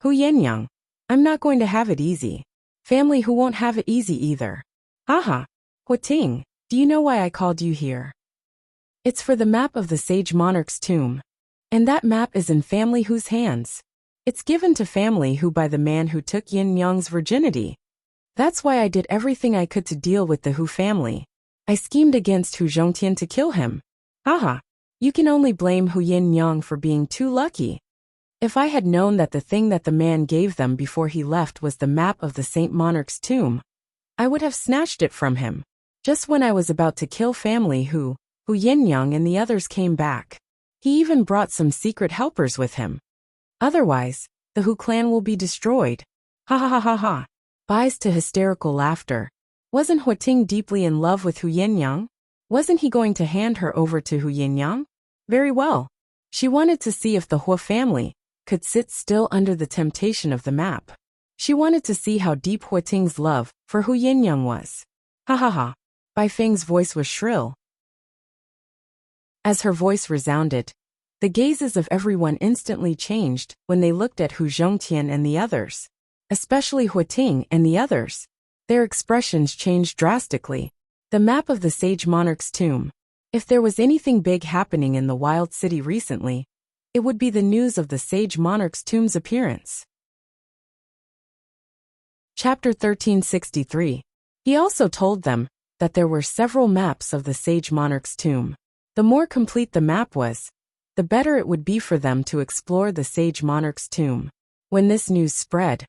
Hu Yinyang, I'm not going to have it easy. Family Hu won't have it easy either. Ha ha. Hua Ting, do you know why I called you here? It's for the map of the sage monarch's tomb. And that map is in family Hu's hands. It's given to family Hu by the man who took Yinyang's virginity. That's why I did everything I could to deal with the Hu family. I schemed against Hu Zhongtian to kill him. Haha. You can only blame Hu Yinyang for being too lucky. If I had known that the thing that the man gave them before he left was the map of the Saint Monarch's tomb, I would have snatched it from him. Just when I was about to kill family Hu Yinyang and the others came back. He even brought some secret helpers with him. Otherwise, the Hu clan will be destroyed. Ha ha ha ha ha. Buys to hysterical laughter. Wasn't Hua Ting deeply in love with Hu Yinyang? Wasn't he going to hand her over to Hu Yinyang? Very well. She wanted to see if the Hua family could sit still under the temptation of the map. She wanted to see how deep Hua Ting's love for Hu Yinyang was. Ha ha ha. Bai Feng's voice was shrill. As her voice resounded, the gazes of everyone instantly changed when they looked at Hu Zhongtian and the others. Especially Hua Ting and the others. Their expressions changed drastically. The map of the sage monarch's tomb. If there was anything big happening in the wild city recently, it would be the news of the sage monarch's tomb's appearance. Chapter 1363. He also told them that there were several maps of the sage monarch's tomb. The more complete the map was, the better it would be for them to explore the sage monarch's tomb. When this news spread,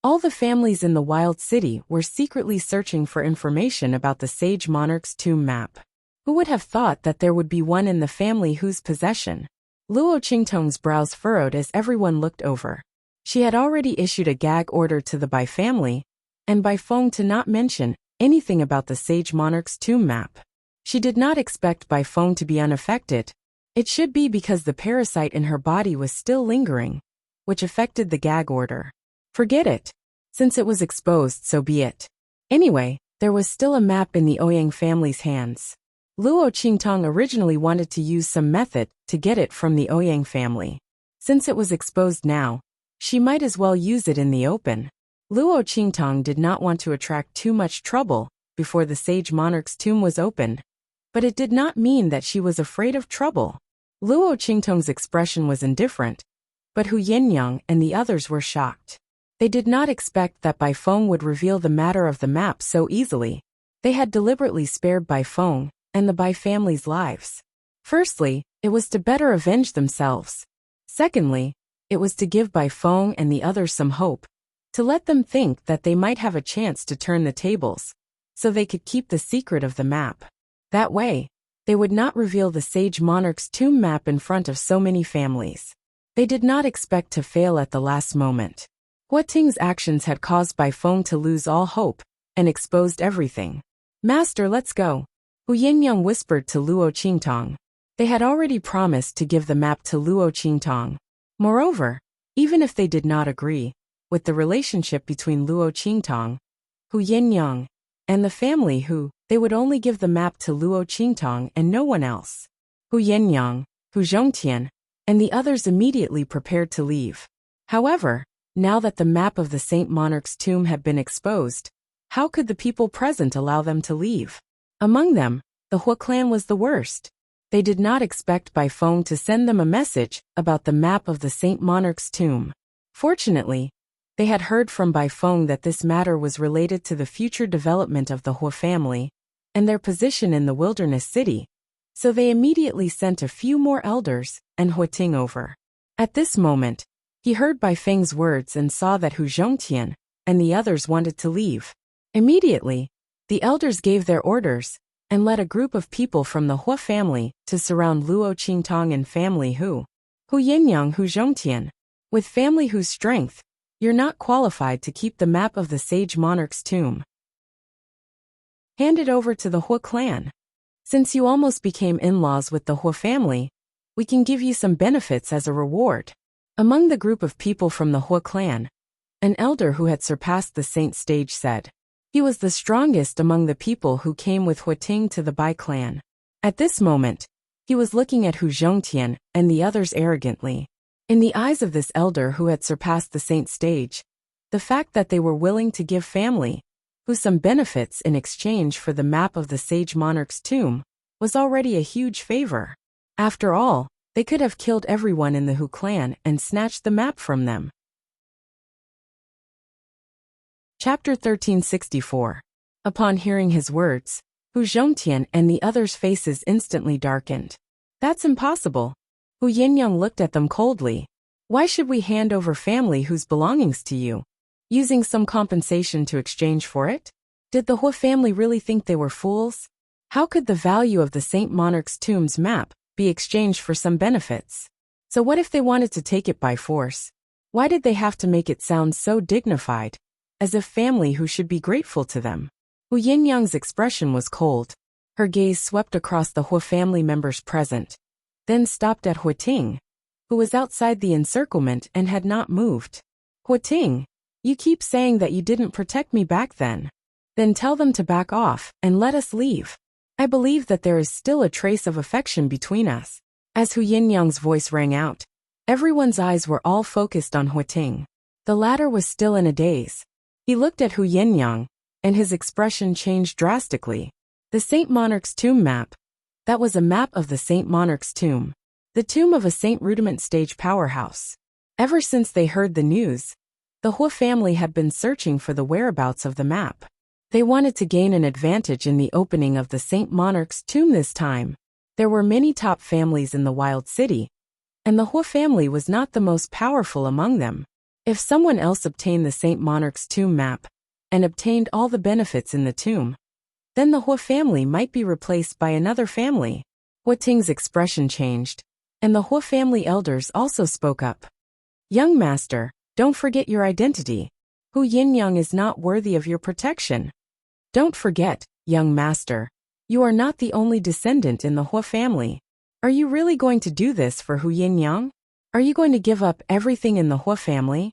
all the families in the wild city were secretly searching for information about the sage monarch's tomb map. Who would have thought that there would be one in the family Hu's possession? Luo Qingtong's brows furrowed as everyone looked over. She had already issued a gag order to the Bai family, and Bai Feng to not mention anything about the sage monarch's tomb map. She did not expect Bai Feng to be unaffected. It should be because the parasite in her body was still lingering, which affected the gag order. Forget it. Since it was exposed, so be it. Anyway, there was still a map in the Ouyang family's hands. Luo Qingtong originally wanted to use some method to get it from the Ouyang family. Since it was exposed now, she might as well use it in the open. Luo Qingtong did not want to attract too much trouble before the sage monarch's tomb was opened. but it did not mean that she was afraid of trouble. Luo Qingtong's expression was indifferent, but Hu Yinyang and the others were shocked. They did not expect that Bai Feng would reveal the matter of the map so easily. They had deliberately spared Bai Feng and the Bai family's lives. Firstly, it was to better avenge themselves. Secondly, it was to give Bai Feng and the others some hope, to let them think that they might have a chance to turn the tables, so they could keep the secret of the map. That way, they would not reveal the sage monarch's tomb map in front of so many families. They did not expect to fail at the last moment. Hua Ting's actions had caused Bai Feng to lose all hope and exposed everything. "Master, let's go," Hu Yinyang whispered to Luo Qingtong. They had already promised to give the map to Luo Qingtong. Moreover, even if they did not agree with the relationship between Luo Qingtong, Hu Yinyang, and the family they would only give the map to Luo Qingtong and no one else. Hu Yinyang, Hu Zhongtian, and the others immediately prepared to leave. However, now that the map of the Saint Monarch's tomb had been exposed, how could the people present allow them to leave? Among them, the Hua clan was the worst. They did not expect Bai Feng to send them a message about the map of the Saint Monarch's tomb. Fortunately, they had heard from Bai Feng that this matter was related to the future development of the Hua family and their position in the wilderness city, so they immediately sent a few more elders and Hua Ting over. At this moment, he heard Bai Feng's words and saw that Hu Zhongtian and the others wanted to leave. Immediately, the elders gave their orders and led a group of people from the Hua family to surround Luo Qingtong and family Hu Yinyang, Hu Zhongtian. With family Hu's strength, you're not qualified to keep the map of the sage monarch's tomb. Hand it over to the Hua clan. Since you almost became in-laws with the Hua family, we can give you some benefits as a reward. Among the group of people from the Hua clan, an elder who had surpassed the saint stage said. He was the strongest among the people who came with Hua Ting to the Bai clan. At this moment, he was looking at Hu Zhongtian and the others arrogantly. In the eyes of this elder who had surpassed the saint stage, the fact that they were willing to give family Hu some benefits in exchange for the map of the sage monarch's tomb was already a huge favor. After all, they could have killed everyone in the Hu clan and snatched the map from them. Chapter 1364. Upon hearing his words, Hu Zhongtian and the others' faces instantly darkened. That's impossible. Hu Yinyang looked at them coldly. Why should we hand over family whose belongings to you, using some compensation to exchange for it? Did the Hua family really think they were fools? How could the value of the Saint Monarch's tomb's map be exchanged for some benefits? So what if they wanted to take it by force? Why did they have to make it sound so dignified, as if family who should be grateful to them? Hu Yinyang's expression was cold. Her gaze swept across the Hua family members present, then stopped at Hua Ting, who was outside the encirclement and had not moved. Hua Ting, you keep saying that you didn't protect me back then. Then tell them to back off and let us leave. I believe that there is still a trace of affection between us. As Hu Yinyang's voice rang out, everyone's eyes were all focused on Hua Ting. The latter was still in a daze. He looked at Hu Yinyang, and his expression changed drastically. The Saint Monarch's tomb map. That was a map of the Saint Monarch's tomb. The tomb of a Saint Rudiment stage powerhouse. Ever since they heard the news, the Hua family had been searching for the whereabouts of the map. They wanted to gain an advantage in the opening of the Saint Monarch's tomb this time. There were many top families in the wild city, and the Hua family was not the most powerful among them. If someone else obtained the Saint Monarch's tomb map and obtained all the benefits in the tomb, then the Hua family might be replaced by another family. Hua Ting's expression changed, and the Hua family elders also spoke up. Young master, don't forget your identity. Hu Yinyang is not worthy of your protection. Don't forget, young master, you are not the only descendant in the Hua family. Are you really going to do this for Hu Yinyang? Are you going to give up everything in the Hua family?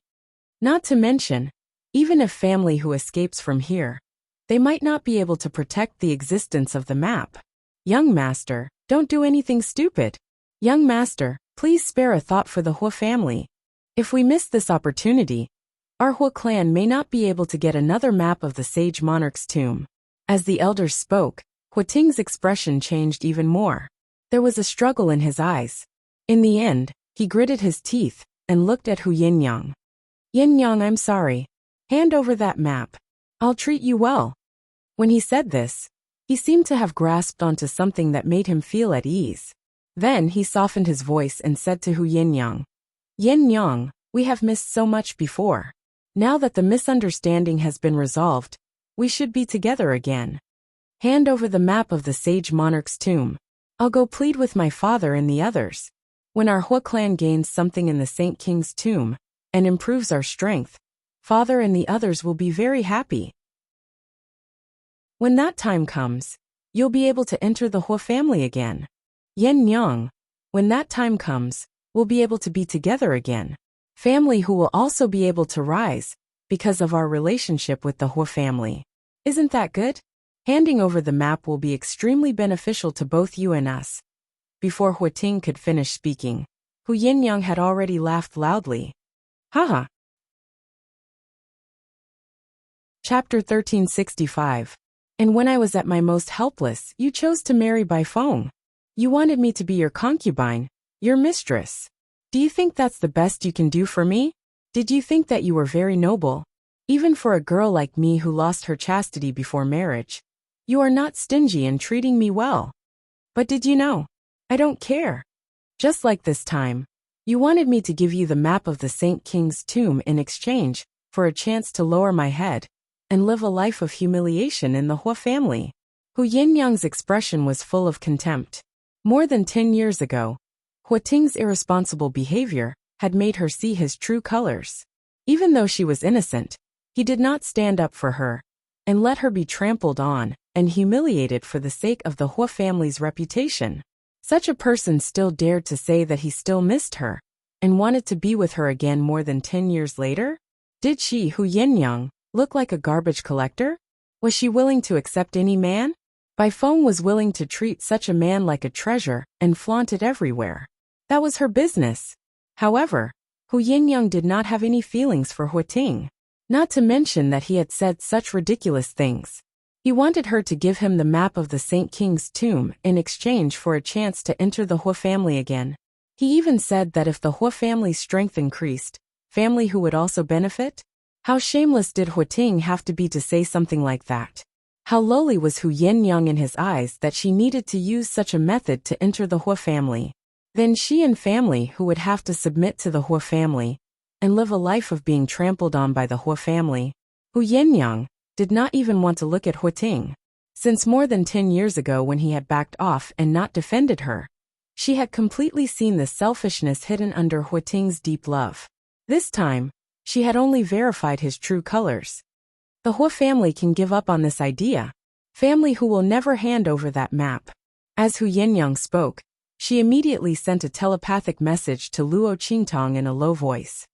Not to mention, even if family who escapes from here, they might not be able to protect the existence of the map. Young master, don't do anything stupid. Young master, please spare a thought for the Hua family. If we miss this opportunity, our Hua clan may not be able to get another map of the sage monarch's tomb. As the elders spoke, Huating's expression changed even more. There was a struggle in his eyes. In the end, he gritted his teeth and looked at Hu Yinyang. Yinyang, I'm sorry. Hand over that map. I'll treat you well. When he said this, he seemed to have grasped onto something that made him feel at ease. Then he softened his voice and said to Hu Yinyang, Yinyang, we have missed so much before. Now that the misunderstanding has been resolved, we should be together again. Hand over the map of the sage monarch's tomb. I'll go plead with my father and the others. When our Hua clan gains something in the Saint King's tomb and improves our strength, father and the others will be very happy. When that time comes, you'll be able to enter the Hua family again. Yinyang, when that time comes, we'll be able to be together again. Family who will also be able to rise because of our relationship with the Hua family. Isn't that good? Handing over the map will be extremely beneficial to both you and us. Before Huating could finish speaking, Hu Yinyang had already laughed loudly. Haha. Chapter 1365. And when I was at my most helpless, you chose to marry Bai Feng. You wanted me to be your concubine, your mistress. Do you think that's the best you can do for me? Did you think that you were very noble? Even for a girl like me who lost her chastity before marriage. You are not stingy in treating me well. But did you know? I don't care. Just like this time. You wanted me to give you the map of the Saint King's tomb in exchange for a chance to lower my head and live a life of humiliation in the Hua family. Hu Yinyang's expression was full of contempt. More than 10 years ago, Huating's irresponsible behavior had made her see his true colors. Even though she was innocent, he did not stand up for her and let her be trampled on and humiliated for the sake of the Hua family's reputation. Such a person still dared to say that he still missed her and wanted to be with her again more than 10 years later? Did she, Hu Yinyang, look like a garbage collector? Was she willing to accept any man? Bai Feng was willing to treat such a man like a treasure and flaunt it everywhere. That was her business. However, Hu Yinyang did not have any feelings for Huating, not to mention that he had said such ridiculous things. He wanted her to give him the map of the Saint King's tomb in exchange for a chance to enter the Hua family again. He even said that if the Hua family's strength increased, family who would also benefit? How shameless did Huating have to be to say something like that? How lowly was Hu Yinyang in his eyes that she needed to use such a method to enter the Hua family? Then she and family who would have to submit to the Hua family and live a life of being trampled on by the Hua family. Hu Yinyang did not even want to look at Huating. Since more than 10 years ago when he had backed off and not defended her, she had completely seen the selfishness hidden under Huating's deep love. This time, she had only verified his true colors. The Hua family can give up on this idea. Family who will never hand over that map. As Hu Yinyang spoke, she immediately sent a telepathic message to Luo Qingtong in a low voice.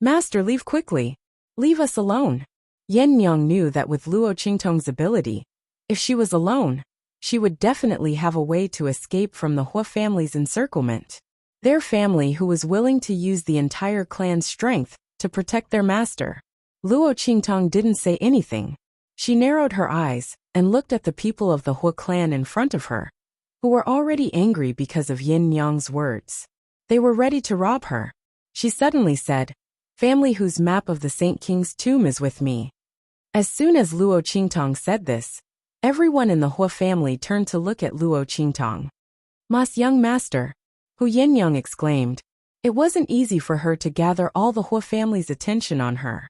Master, leave quickly. Leave us alone. Yinyang knew that with Luo Qingtong's ability, if she was alone, she would definitely have a way to escape from the Hua family's encirclement. Their family who was willing to use the entire clan's strength to protect their master. Luo Qingtong didn't say anything. She narrowed her eyes and looked at the people of the Hua clan in front of her, who were already angry because of Yinyang's words. They were ready to rob her. She suddenly said, Family whose map of the Saint King's tomb is with me. As soon as Luo Qingtong said this, everyone in the Hua family turned to look at Luo Qingtong. Mas young master, Hu Yinyang exclaimed. It wasn't easy for her to gather all the Hua family's attention on her.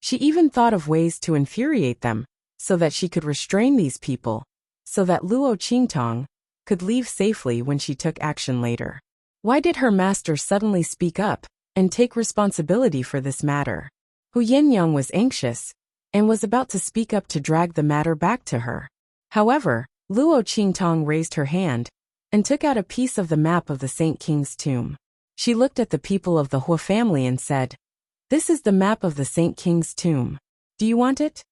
She even thought of ways to infuriate them, so that she could restrain these people, so that Luo Qingtong could leave safely when she took action later. Why did her master suddenly speak up and take responsibility for this matter? Hu Yinyang was anxious and was about to speak up to drag the matter back to her. However, Luo Qingtong raised her hand and took out a piece of the map of the Saint King's tomb. She looked at the people of the Hua family and said, This is the map of the Saint King's tomb. Do you want it?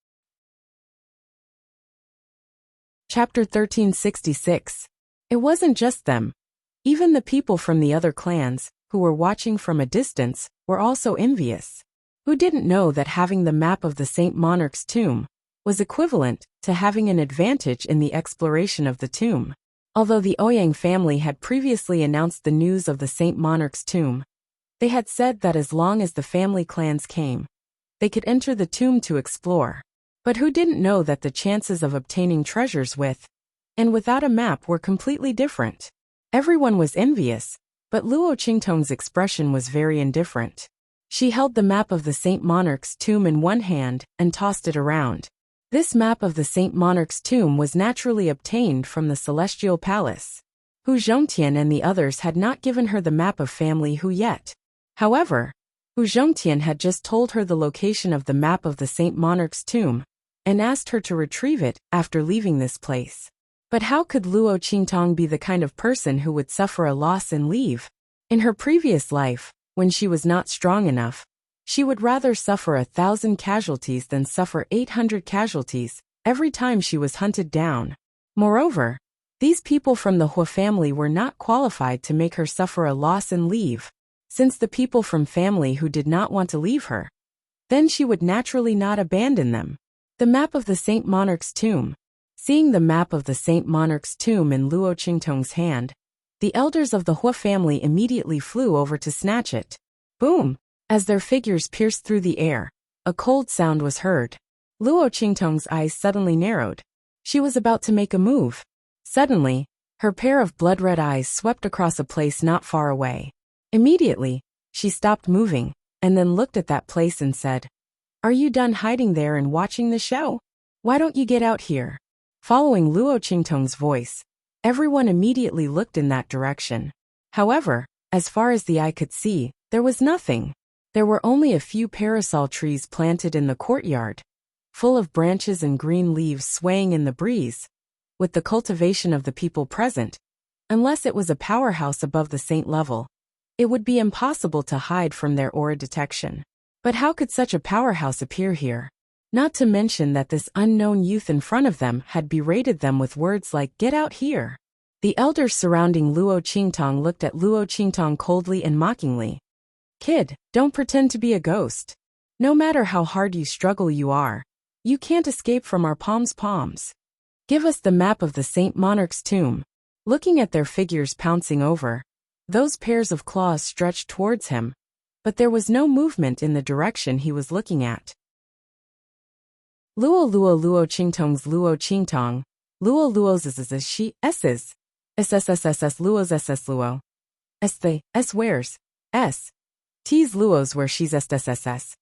Chapter 1366. It wasn't just them. Even the people from the other clans, who were watching from a distance, were also envious. Who didn't know that having the map of the Saint Monarch's tomb was equivalent to having an advantage in the exploration of the tomb. Although the Ouyang family had previously announced the news of the Saint Monarch's tomb, they had said that as long as the family clans came, they could enter the tomb to explore. But who didn't know that the chances of obtaining treasures with and without a map were completely different? Everyone was envious, but Luo Qingtong's expression was very indifferent. She held the map of the Saint Monarch's tomb in one hand and tossed it around. This map of the Saint Monarch's tomb was naturally obtained from the Celestial Palace. Hu Zhongtian and the others had not given her the map of family Hu yet. However, Hu Zhongtian had just told her the location of the map of the Saint Monarch's tomb and asked her to retrieve it after leaving this place. But how could Luo Qingtong be the kind of person who would suffer a loss and leave? In her previous life, when she was not strong enough, she would rather suffer 1,000 casualties than suffer 800 casualties every time she was hunted down. Moreover, these people from the Hua family were not qualified to make her suffer a loss and leave, since the people from family who did not want to leave her, then she would naturally not abandon them. The map of the Saint Monarch's tomb. Seeing the map of the Saint Monarch's tomb in Luo Qingtong's hand, the elders of the Hua family immediately flew over to snatch it. Boom! As their figures pierced through the air, a cold sound was heard. Luo Qingtong's eyes suddenly narrowed. She was about to make a move. Suddenly, her pair of blood-red eyes swept across a place not far away. Immediately, she stopped moving, and then looked at that place and said, "Are you done hiding there and watching the show? Why don't you get out here?" Following Luo Qingtong's voice, everyone immediately looked in that direction. However, as far as the eye could see, there was nothing. There were only a few parasol trees planted in the courtyard, full of branches and green leaves swaying in the breeze, with the cultivation of the people present. Unless it was a powerhouse above the saint level, it would be impossible to hide from their aura detection. But how could such a powerhouse appear here? Not to mention that this unknown youth in front of them had berated them with words like, "Get out here." The elders surrounding Luo Qingtong looked at Luo Qingtong coldly and mockingly. "Kid, don't pretend to be a ghost. No matter how hard you struggle you can't escape from our palms. Give us the map of the Saint Monarch's tomb." Looking at their figures pouncing over, those pairs of claws stretched towards him, but there was no movement in the direction he was looking at. Luo Qingtong's Luo Qingtong, Luo's she s's, sssss Luo's ss Luo, s where's, s, t's Luo's where she's sss.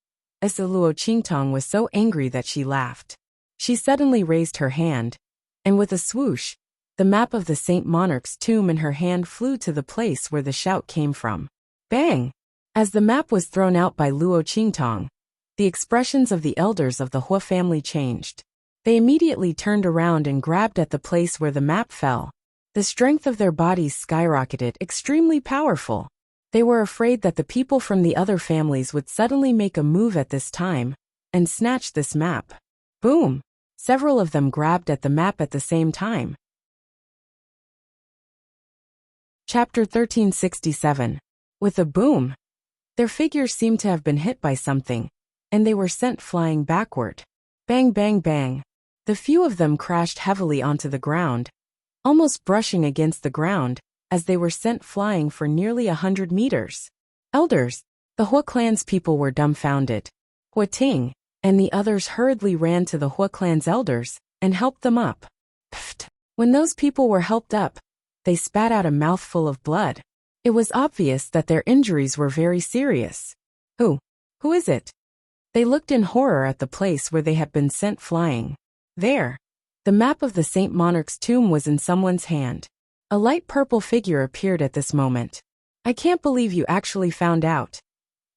Luo Qingtong was so angry that she laughed. She suddenly raised her hand, and with a swoosh, the map of the Saint Monarch's tomb in her hand flew to the place where the shout came from. Bang! As the map was thrown out by Luo Qingtong, the expressions of the elders of the Hua family changed. They immediately turned around and grabbed at the place where the map fell. The strength of their bodies skyrocketed, extremely powerful. They were afraid that the people from the other families would suddenly make a move at this time and snatch this map. Boom! Several of them grabbed at the map at the same time. Chapter 1367. With a boom, their figures seemed to have been hit by something, and they were sent flying backward. Bang, bang, bang. The few of them crashed heavily onto the ground, almost brushing against the ground, as they were sent flying for nearly 100 meters. Elders, the Hua clan's people were dumbfounded. Hua Ting and the others hurriedly ran to the Hua clan's elders and helped them up. Pfft! When those people were helped up, they spat out a mouthful of blood. It was obvious that their injuries were very serious. Who is it? They looked in horror at the place where they had been sent flying. There, the map of the Saint Monarch's tomb was in someone's hand. A light purple figure appeared at this moment. "I can't believe you actually found out."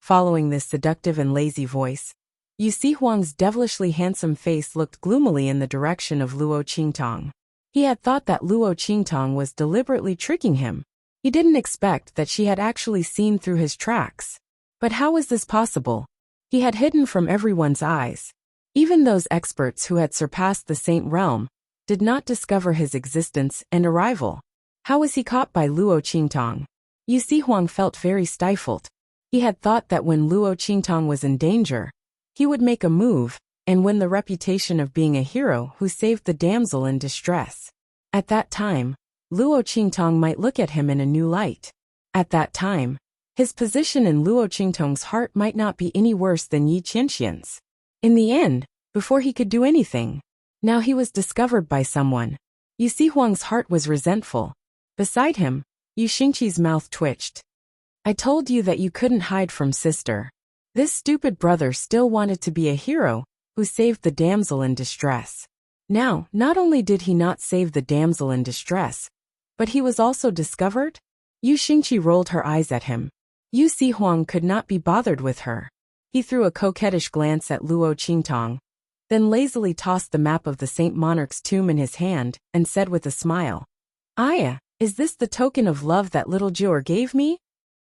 Following this seductive and lazy voice, Yu Si Huang's devilishly handsome face looked gloomily in the direction of Luo Qingtong. He had thought that Luo Qingtong was deliberately tricking him. He didn't expect that she had actually seen through his tracks. But how was this possible? He had hidden from everyone's eyes. Even those experts who had surpassed the Saint realm did not discover his existence and arrival. How was he caught by Luo Qingtong? Yu Si Huang felt very stifled. He had thought that when Luo Qingtong was in danger, he would make a move and win the reputation of being a hero who saved the damsel in distress. At that time, Luo Qingtong might look at him in a new light. At that time, his position in Luo Qingtong's heart might not be any worse than Yi Qianxian's. In the end, before he could do anything, now he was discovered by someone. Yu Xihuang's heart was resentful. Beside him, Yu Xingqi's mouth twitched. I told you that you couldn't hide from sister. This stupid brother still wanted to be a hero who saved the damsel in distress. Now, not only did he not save the damsel in distress, but he was also discovered? Yu Xingqi rolled her eyes at him. Yu Xihuang could not be bothered with her. He threw a coquettish glance at Luo Qingtong, then lazily tossed the map of the Saint Monarch's tomb in his hand and said with a smile, Aya, is this the token of love that little Jior gave me?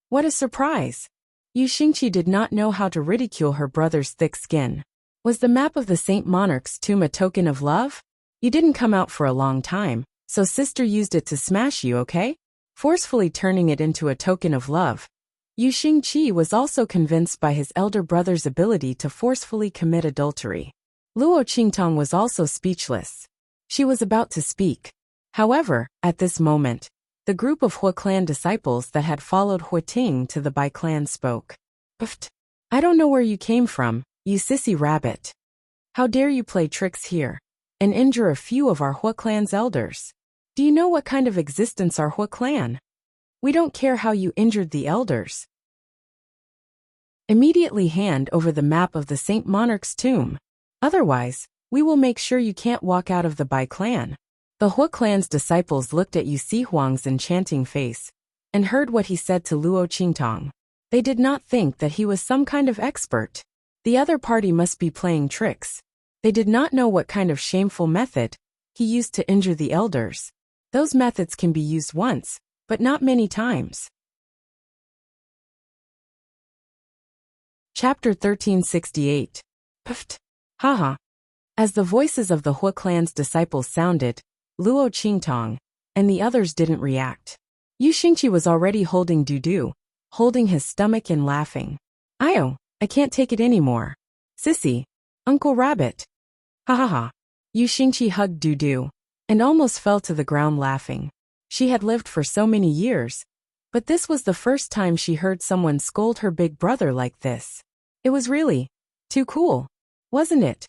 What a surprise! Yu Xingqi did not know how to ridicule her brother's thick skin. Was the map of the Saint Monarch's tomb a token of love? You didn't come out for a long time, so sister used it to smash you, okay? Forcefully turning it into a token of love. Yu Xingqi was also convinced by his elder brother's ability to forcefully commit adultery. Luo Qingtong was also speechless. She was about to speak. However, at this moment, the group of Hua clan disciples that had followed Hua Ting to the Bai clan spoke. Pft! I don't know where you came from, you sissy rabbit. How dare you play tricks here and injure a few of our Hua clan's elders? Do you know what kind of existence our Hua clan? We don't care how you injured the elders. Immediately hand over the map of the Saint Monarch's tomb. Otherwise, we will make sure you can't walk out of the Bai clan. The Hua clan's disciples looked at Yu Xihuang's enchanting face and heard what he said to Luo Qingtong. They did not think that he was some kind of expert. The other party must be playing tricks. They did not know what kind of shameful method he used to injure the elders. Those methods can be used once, but not many times. Chapter 1368. Pft! Haha. As the voices of the Hua clan's disciples sounded, Luo Qingtong and the others didn't react. Yu Xingqi was already holding Dudu, holding his stomach and laughing. Ayo, I can't take it anymore. Sissy, Uncle Rabbit. Ha ha ha. Yu Xingqi hugged Dudu and almost fell to the ground laughing. She had lived for so many years, but this was the first time she heard someone scold her big brother like this. It was really too cool, wasn't it?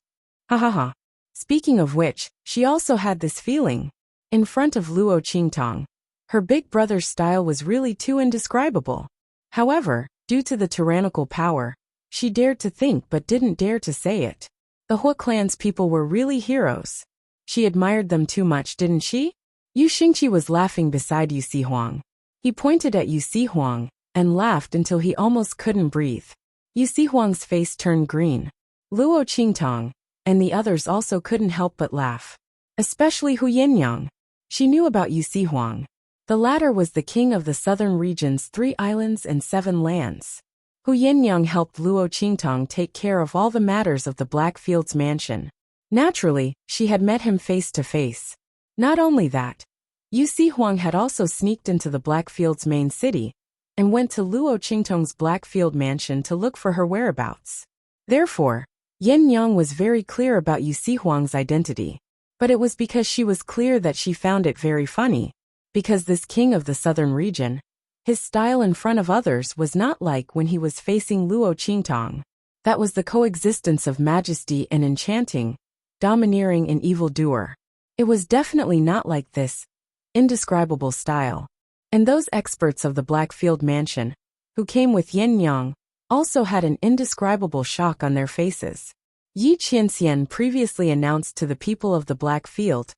Ha ha ha. Speaking of which, she also had this feeling. In front of Luo Qingtong, her big brother's style was really too indescribable. However, due to the tyrannical power, she dared to think but didn't dare to say it. The Hua clan's people were really heroes. She admired them too much, didn't she? Yu Xingqi was laughing beside Yu Xihuang. He pointed at Yu Xihuang and laughed until he almost couldn't breathe. Yu Xihuang's face turned green. Luo Qingtong and the others also couldn't help but laugh. Especially Hu Yinyang. She knew about Yu Xihuang. The latter was the king of the southern region's 3 islands and 7 lands. Hu Yinyang helped Luo Qingtong take care of all the matters of the Blackfields mansion. Naturally, she had met him face to face. Not only that, Yu Xihuang had also sneaked into the Blackfields main city and went to Luo Qingtong's Blackfield mansion to look for her whereabouts. Therefore, Yin Yang was very clear about Yu Xihuang's identity. But it was because she was clear that she found it very funny. Because this king of the southern region, his style in front of others was not like when he was facing Luo Qingtong. That was the coexistence of majesty and enchanting, domineering and evildoer. It was definitely not like this indescribable style. And those experts of the Blackfield mansion, who came with Yin Yang, also had an indescribable shock on their faces. Yi Qianxian previously announced to the people of the Blackfield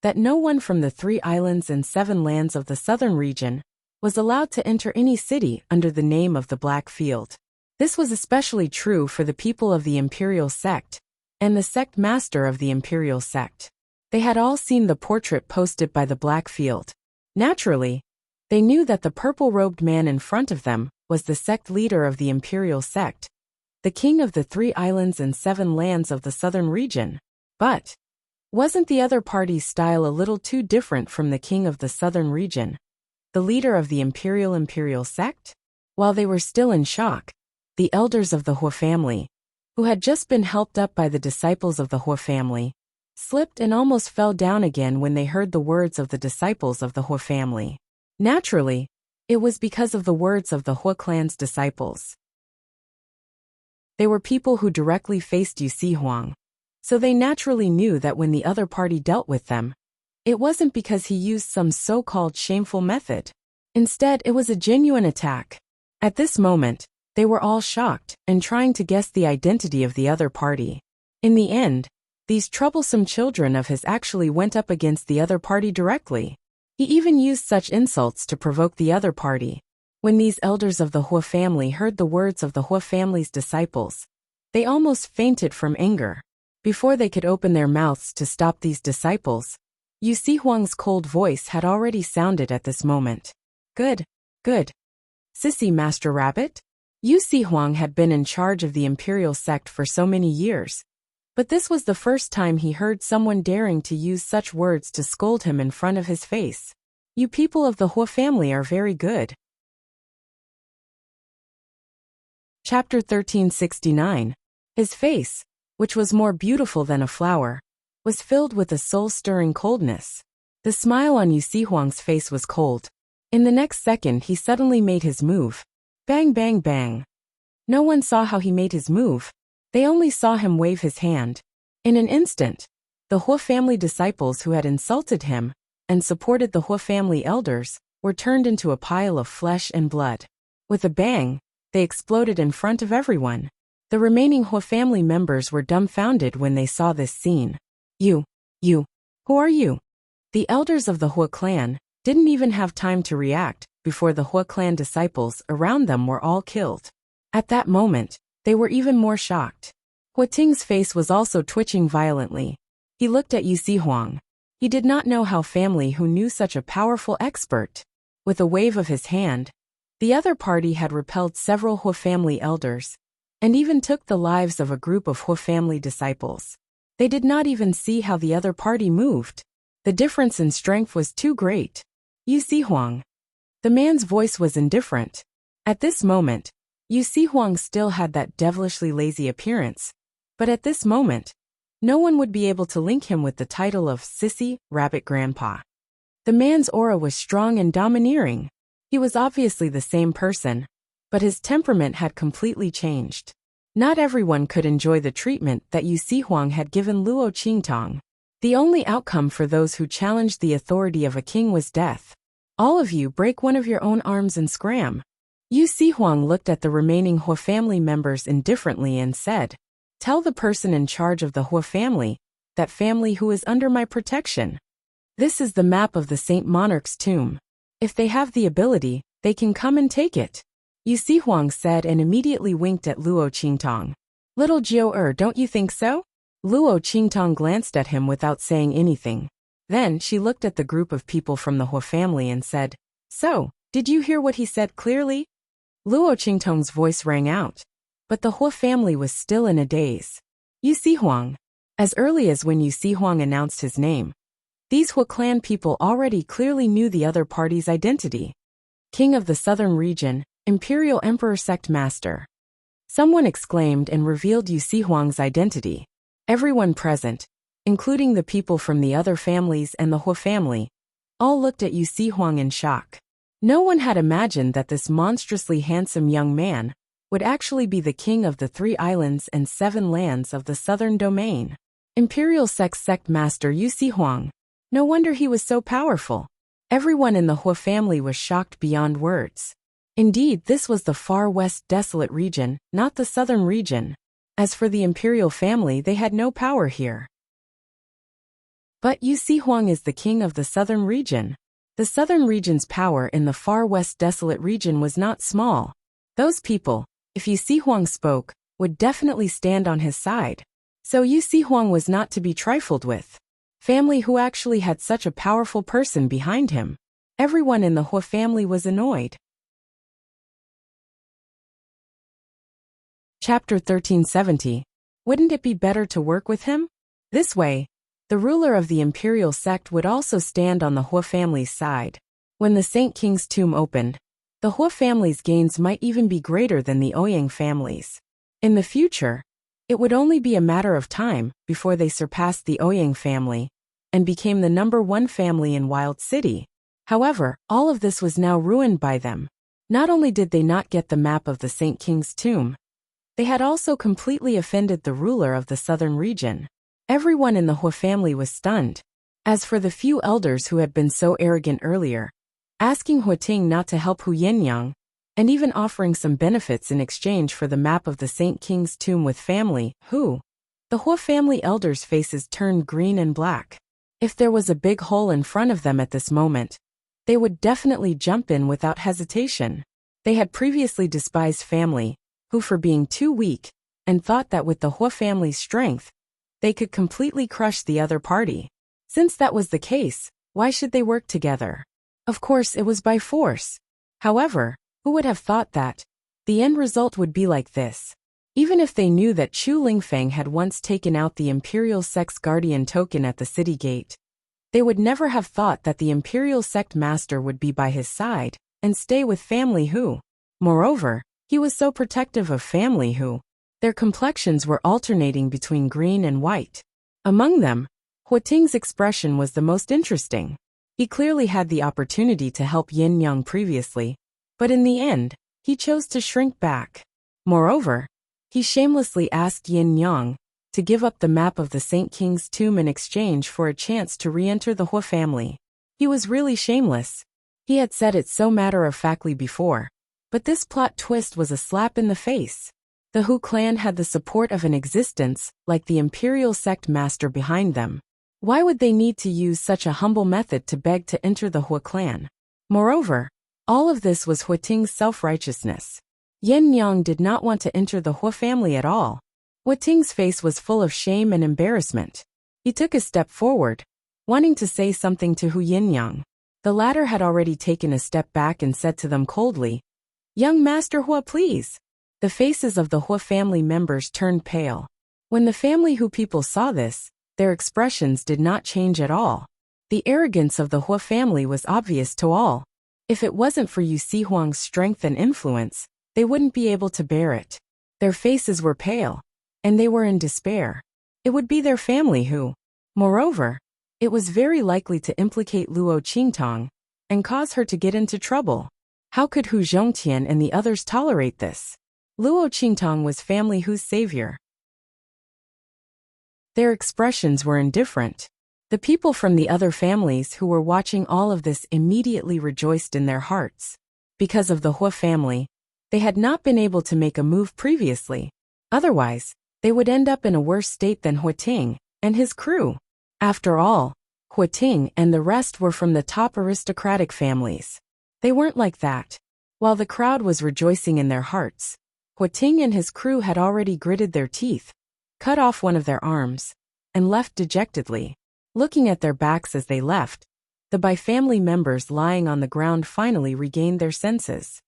that no one from the 3 islands and 7 lands of the southern region was allowed to enter any city under the name of the Blackfield. This was especially true for the people of the imperial sect and the sect master of the imperial sect. They had all seen the portrait posted by the Blackfield. Naturally, they knew that the purple-robed man in front of them was the sect leader of the imperial sect, the king of the 3 islands and 7 lands of the southern region. But wasn't the other party's style a little too different from the king of the southern region, the leader of the imperial sect? While they were still in shock, the elders of the Hua family, who had just been helped up by the disciples of the Hua family, slipped and almost fell down again when they heard the words of the disciples of the Hua family. Naturally, it was because of the words of the Hua clan's disciples. They were people who directly faced Yu Si Huang, so they naturally knew that when the other party dealt with them, it wasn't because he used some so-called shameful method. Instead, it was a genuine attack. At this moment, they were all shocked and trying to guess the identity of the other party. In the end, these troublesome children of his actually went up against the other party directly. He even used such insults to provoke the other party. When these elders of the Hua family heard the words of the Hua family's disciples, they almost fainted from anger. Before they could open their mouths to stop these disciples, Yu Si Huang's cold voice had already sounded at this moment. Good, good. Sissy Master Rabbit? Yu Si Huang had been in charge of the imperial sect for so many years, but this was the first time he heard someone daring to use such words to scold him in front of his face. You people of the Hua family are very good. Chapter 1369. His face, which was more beautiful than a flower, was filled with a soul-stirring coldness. The smile on Yu Si Huang's face was cold. In the next second he suddenly made his move. Bang bang bang. No one saw how he made his move. They only saw him wave his hand. In an instant, the Hua family disciples who had insulted him and supported the Hua family elders were turned into a pile of flesh and blood. With a bang, they exploded in front of everyone. The remaining Hua family members were dumbfounded when they saw this scene. You, who are you? The elders of the Hua clan didn't even have time to react before the Hua clan disciples around them were all killed. At that moment, they were even more shocked. Hua Ting's face was also twitching violently. He looked at Yu Si Huang. He did not know how family who knew such a powerful expert. With a wave of his hand, the other party had repelled several Hua family elders, and even took the lives of a group of Hua family disciples. They did not even see how the other party moved. The difference in strength was too great. Yu Si Huang. The man's voice was indifferent. At this moment, Yu Si Huang still had that devilishly lazy appearance, but at this moment, no one would be able to link him with the title of Sissy Rabbit Grandpa. The man's aura was strong and domineering. He was obviously the same person, but his temperament had completely changed. Not everyone could enjoy the treatment that Yu Si Huang had given Luo Qingtong. The only outcome for those who challenged the authority of a king was death. All of you break one of your own arms and scram. Yu Si Huang looked at the remaining Hua family members indifferently and said, Tell the person in charge of the Hua family, that family who is under my protection. This is the map of the Saint Monarch's tomb. If they have the ability, they can come and take it. Yu Si Huang said and immediately winked at Luo Qingtong. Little Jiao don't you think so? Luo Qingtong glanced at him without saying anything. Then she looked at the group of people from the Hua family and said, So, did you hear what he said clearly? Luo Qingtong's voice rang out, but the Hua family was still in a daze. Yu Si Huang. As early as when Yu Si Huang announced his name, these Hua clan people already clearly knew the other party's identity. King of the Southern Region, Imperial Emperor Sect Master. Someone exclaimed and revealed Yu Si Huang's identity. Everyone present, including the people from the other families and the Hua family, all looked at Yu Si Huang in shock. No one had imagined that this monstrously handsome young man would actually be the king of the 3 islands and 7 lands of the southern domain. Imperial Sect Master Yu Si Huang. No wonder he was so powerful. Everyone in the Hua family was shocked beyond words. Indeed, this was the far west desolate region, not the southern region. As for the imperial family, they had no power here. But Yu Si Huang is the king of the southern region. The southern region's power in the far west desolate region was not small. Those people, if Yu Si Huang spoke, would definitely stand on his side. So Yu Si Huang was not to be trifled with. Family who actually had such a powerful person behind him. Everyone in the Hua family was annoyed. Chapter 1370. Wouldn't it be better to work with him? This way, the ruler of the imperial sect would also stand on the Hua family's side. When the Saint King's tomb opened, the Hua family's gains might even be greater than the Ouyang family's. In the future, It would only be a matter of time before they surpassed the Ouyang family and became the #1 family in Wild City. However, all of this was now ruined by them. Not only did they not get the map of the Saint King's tomb, they had also completely offended the ruler of the southern region. Everyone in the Hua family was stunned. As for the few elders who had been so arrogant earlier, asking Huating not to help Hu Yinyang, and even offering some benefits in exchange for the map of the Saint King's tomb with family, the Hua family elders' faces turned green and black. If there was a big hole in front of them at this moment, they would definitely jump in without hesitation. They had previously despised family, who for being too weak, and thought that with the Hua family's strength, they could completely crush the other party. Since that was the case, why should they work together? Of course it was by force. However, who would have thought that the end result would be like this? Even if they knew that Chu Lingfeng had once taken out the Imperial Sect's guardian token at the city gate, they would never have thought that the Imperial Sect master would be by his side and stay with family who. Moreover, he was so protective of family who. Their complexions were alternating between green and white. Among them, Huating's expression was the most interesting. He clearly had the opportunity to help Yin Yang previously, but in the end, he chose to shrink back. Moreover, he shamelessly asked Yin Yang to give up the map of the Saint King's tomb in exchange for a chance to re-enter the Hua family. He was really shameless. He had said it so matter-of-factly before, but this plot twist was a slap in the face. The Hu clan had the support of an existence like the Imperial Sect master behind them. Why would they need to use such a humble method to beg to enter the Hua clan? Moreover, all of this was Huating's self-righteousness. Yin Yang did not want to enter the Hua family at all. Huating's face was full of shame and embarrassment. He took a step forward, wanting to say something to Hu Yinyang. The latter had already taken a step back and said to them coldly, "Young Master Hua, please." The faces of the Hua family members turned pale. When the family Hu people saw this, their expressions did not change at all. The arrogance of the Hua family was obvious to all. If it wasn't for Yu Sihuang's strength and influence, they wouldn't be able to bear it. Their faces were pale, and they were in despair. It would be their family who. Moreover, it was very likely to implicate Luo Qingtong and cause her to get into trouble. How could Hu Zhongtian and the others tolerate this? Luo Qingtong was family Hu's savior. Their expressions were indifferent. The people from the other families who were watching all of this immediately rejoiced in their hearts. Because of the Hua family, they had not been able to make a move previously. Otherwise, they would end up in a worse state than Huating and his crew. After all, Huating and the rest were from the top aristocratic families. They weren't like that. While the crowd was rejoicing in their hearts, Huating and his crew had already gritted their teeth, cut off one of their arms, and left dejectedly. Looking at their backs as they left, the Bai family members lying on the ground finally regained their senses.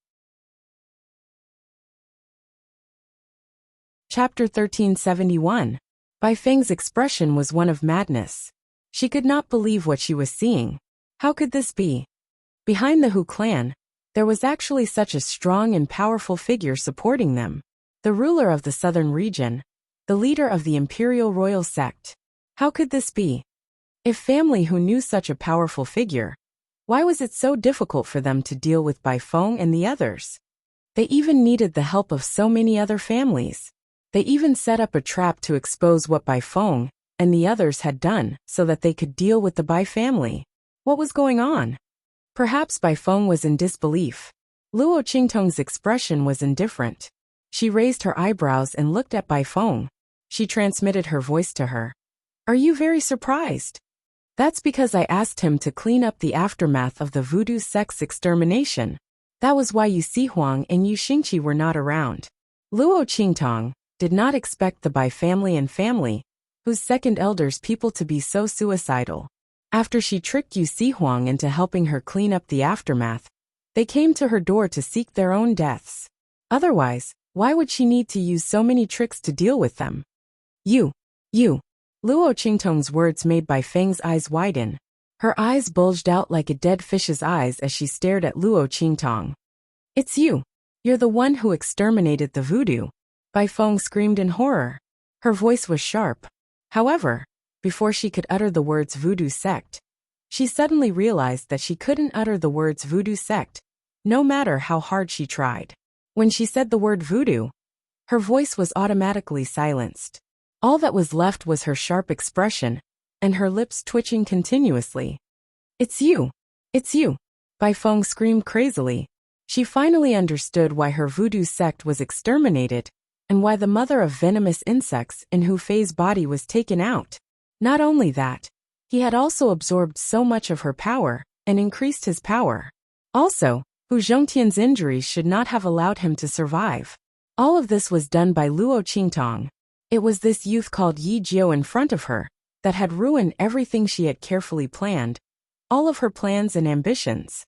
Chapter 1371. Bai Feng's expression was one of madness. She could not believe what she was seeing. How could this be? Behind the Hu clan, there was actually such a strong and powerful figure supporting them. The ruler of the southern region, the leader of the Imperial Royal Sect. How could this be? If family Hu knew such a powerful figure, why was it so difficult for them to deal with Bai Feng and the others? They even needed the help of so many other families. They even set up a trap to expose what Bai Feng and the others had done so that they could deal with the Bai family. What was going on? Perhaps Bai Feng was in disbelief. Luo Qingtong's expression was indifferent. She raised her eyebrows and looked at Bai Feng. She transmitted her voice to her. "Are you very surprised?" "That's because I asked him to clean up the aftermath of the voodoo sect's extermination. That was why Yu Sihuang and Yu Xingqi were not around." Luo Qingtong did not expect the Bai family and family, whose second elders people to be so suicidal. After she tricked Yu Sihuang into helping her clean up the aftermath, they came to her door to seek their own deaths. Otherwise, why would she need to use so many tricks to deal with them? You. Luo Qingtong's words made Bai Feng's eyes widen. Her eyes bulged out like a dead fish's eyes as she stared at Luo Qingtong. "It's you. You're the one who exterminated the voodoo." Bai Feng screamed in horror. Her voice was sharp. However, before she could utter the words voodoo sect, she suddenly realized that she couldn't utter the words voodoo sect, no matter how hard she tried. When she said the word voodoo, her voice was automatically silenced. All that was left was her sharp expression, and her lips twitching continuously. "It's you! It's you!" Bai Feng screamed crazily. She finally understood why her voodoo sect was exterminated, and why the mother of venomous insects in Hu Fei's body was taken out. Not only that, he had also absorbed so much of her power, and increased his power. Also, Hu Zhongtian's injuries should not have allowed him to survive. All of this was done by Luo Qingtong. It was this youth called Yi Jiu in front of her that had ruined everything she had carefully planned, all of her plans and ambitions.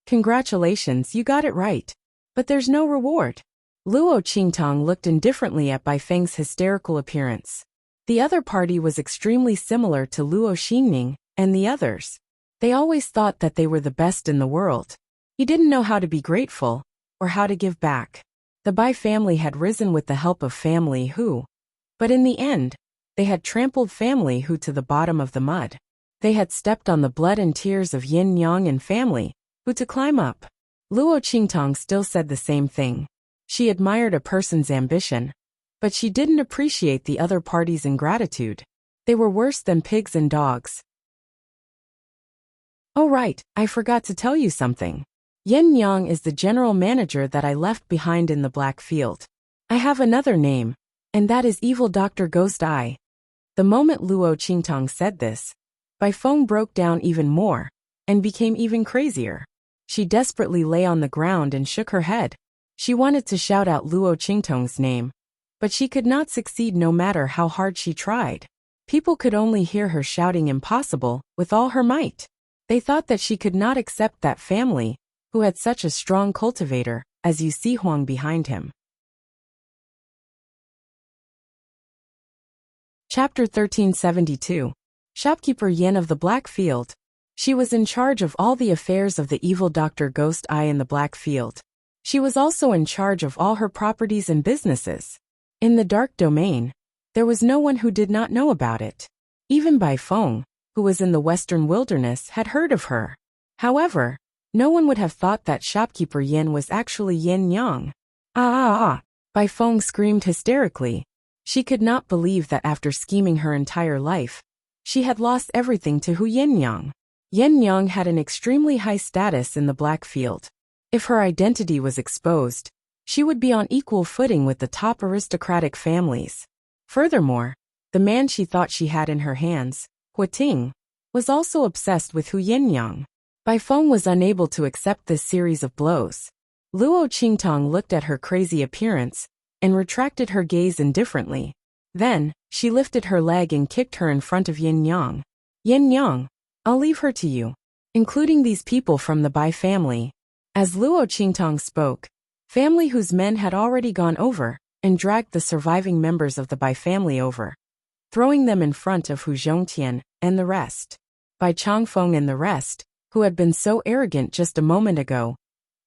"Congratulations, you got it right. But there's no reward." Luo Qingtong looked indifferently at Bai Feng's hysterical appearance. The other party was extremely similar to Luo Xingning and the others. They always thought that they were the best in the world. He didn't know how to be grateful, or how to give back. The Bai family had risen with the help of Family Hu. But in the end, they had trampled Family Hu to the bottom of the mud. They had stepped on the blood and tears of Yin Yang and Family Hu to climb up. Luo Qingtong still said the same thing. She admired a person's ambition, but she didn't appreciate the other party's ingratitude. They were worse than pigs and dogs. "Oh right, I forgot to tell you something. Yin Yang is the general manager that I left behind in the Black Field. I have another name, and that is Evil Dr. Ghost Eye." The moment Luo Qingtong said this, Bai Feng broke down even more, and became even crazier. She desperately lay on the ground and shook her head. She wanted to shout out Luo Qingtong's name, but she could not succeed no matter how hard she tried. People could only hear her shouting impossible with all her might. They thought that she could not accept that family, who had such a strong cultivator, as Yu Si Huang behind him. Chapter 1372. Shopkeeper Yin of the Black Field. She was in charge of all the affairs of the evil Dr. Ghost Eye in the Black Field. She was also in charge of all her properties and businesses. In the dark domain, there was no one who did not know about it. Even Bai Feng, who was in the western wilderness, had heard of her. However, no one would have thought that shopkeeper Yin was actually Yin Yang. Ah! Bai Feng screamed hysterically. She could not believe that after scheming her entire life, she had lost everything to Hu Yin Yang. Yin Yang had an extremely high status in the Black Field. If her identity was exposed, she would be on equal footing with the top aristocratic families. Furthermore, the man she thought she had in her hands, Hu Ting, was also obsessed with Hu Yin Yang. Bai Feng was unable to accept this series of blows. Luo Qingtong looked at her crazy appearance and retracted her gaze indifferently. Then, she lifted her leg and kicked her in front of Yin Yang. "Yin Yang, I'll leave her to you, including these people from the Bai family." As Luo Qingtong spoke, Family Hu's men had already gone over and dragged the surviving members of the Bai family over, throwing them in front of Hu Zhongtian and the rest. Bai Changfeng and the rest, who had been so arrogant just a moment ago,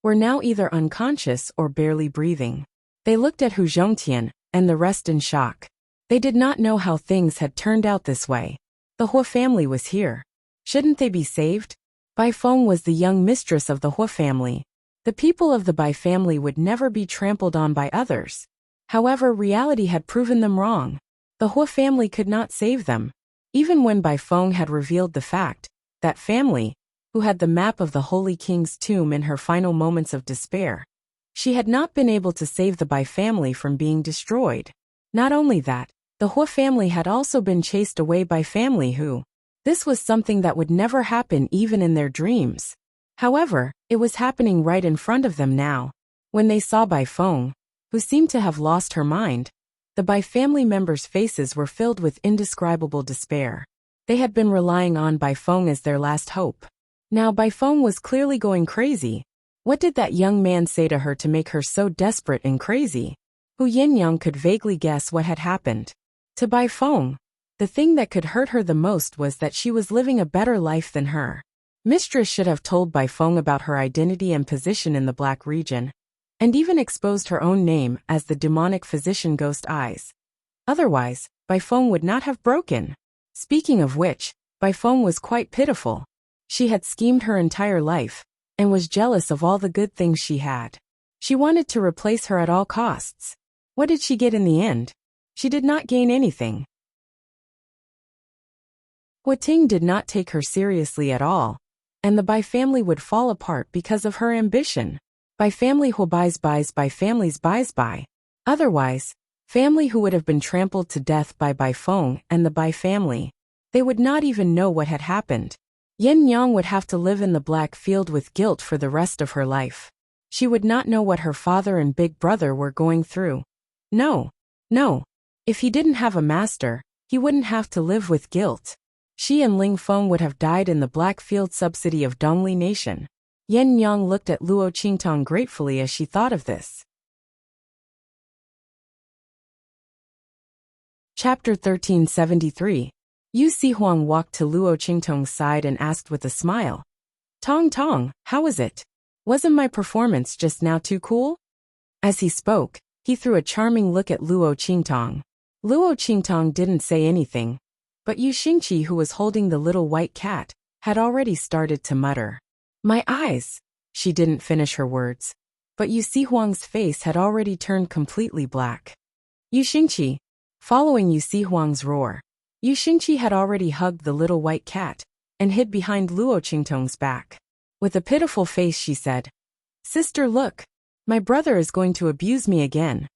were now either unconscious or barely breathing. They looked at Hu Zhongtian and the rest in shock. They did not know how things had turned out this way. The Hu family was here. Shouldn't they be saved? Bai Feng was the young mistress of the Hu family. The people of the Bai family would never be trampled on by others. However, reality had proven them wrong. The Hu family could not save them. Even when Bai Feng had revealed the fact that Family, who had the map of the Holy King's tomb in her final moments of despair, she had not been able to save the Bai family from being destroyed. Not only that, the Hu family had also been chased away by Family Hu. This was something that would never happen even in their dreams. However, it was happening right in front of them now. When they saw Bai Feng, who seemed to have lost her mind, the Bai family members' faces were filled with indescribable despair. They had been relying on Bai Feng as their last hope. Now Bai Feng was clearly going crazy. What did that young man say to her to make her so desperate and crazy? Hu Yinyang could vaguely guess what had happened. To Bai Feng, the thing that could hurt her the most was that she was living a better life than her. Mistress should have told Bai Feng about her identity and position in the Black region, and even exposed her own name as the demonic physician Ghost Eyes. Otherwise, Baifeng would not have broken. Speaking of which, Baifeng was quite pitiful. She had schemed her entire life, and was jealous of all the good things she had. She wanted to replace her at all costs. What did she get in the end? She did not gain anything. Ting did not take her seriously at all, and the Bai family would fall apart because of her ambition. Bai family who buys by families buys by. Otherwise, family who would have been trampled to death by Baifeng and the Bai family. They would not even know what had happened. Yin Yang would have to live in the black field with guilt for the rest of her life. She would not know what her father and big brother were going through. No. If he didn't have a master, he wouldn't have to live with guilt. She and Ling Feng would have died in the Blackfield subsidy of Dongli Nation. Yen Yang looked at Luo Qingtong gratefully as she thought of this. Chapter 1373. Yu Sihuang walked to Luo Qingtong's side and asked with a smile. Tong, how was it? Wasn't my performance just now too cool? As he spoke, he threw a charming look at Luo Qingtong. Luo Qingtong didn't say anything, but Yu Xingqi, who was holding the little white cat, had already started to mutter. My eyes! She didn't finish her words, but Yu Sihuang's face had already turned completely black. Yu Xingqi. Following Yu Sihuang's roar, Yu Xingqi had already hugged the little white cat and hid behind Luo Qingtong's back. With a pitiful face she said, Sister, look, my brother is going to abuse me again.